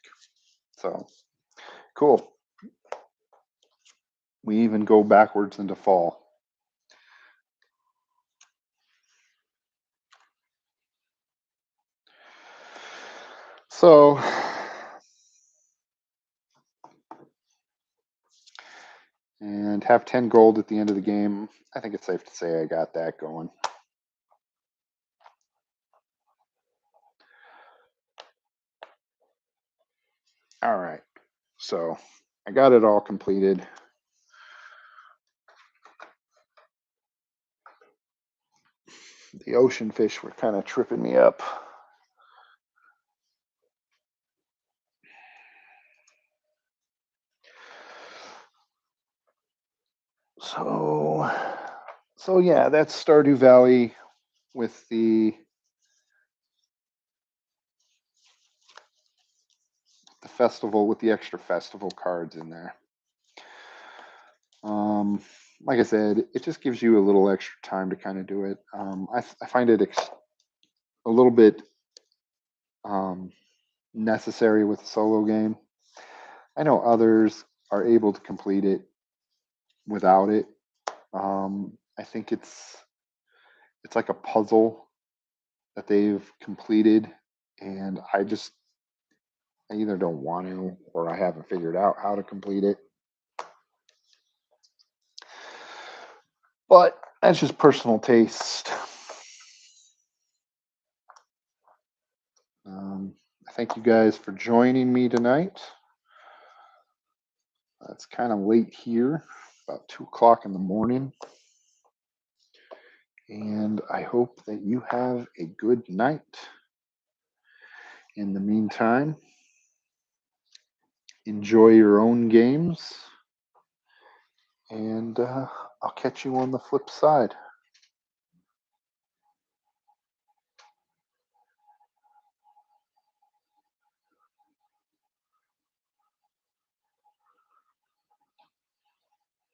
So cool. We even go backwards into fall. So and have 10 gold at the end of the game. I think it's safe to say I got that going. All right. So I got it all completed. The ocean fish were kind of tripping me up. So, so yeah, that's Stardew Valley with the festival with the extra festival cards in there. Like I said, it just gives you a little extra time to kind of do it. I find it a little bit um, necessary with a solo game. I know others are able to complete it without it. I think it's like a puzzle that they've completed, and I either don't want to or I haven't figured out how to complete it. But that's just personal taste. Thank you guys for joining me tonight. It's kind of late here, about 2 o'clock in the morning. And I hope that you have a good night. In the meantime, enjoy your own games, and I'll catch you on the flip side.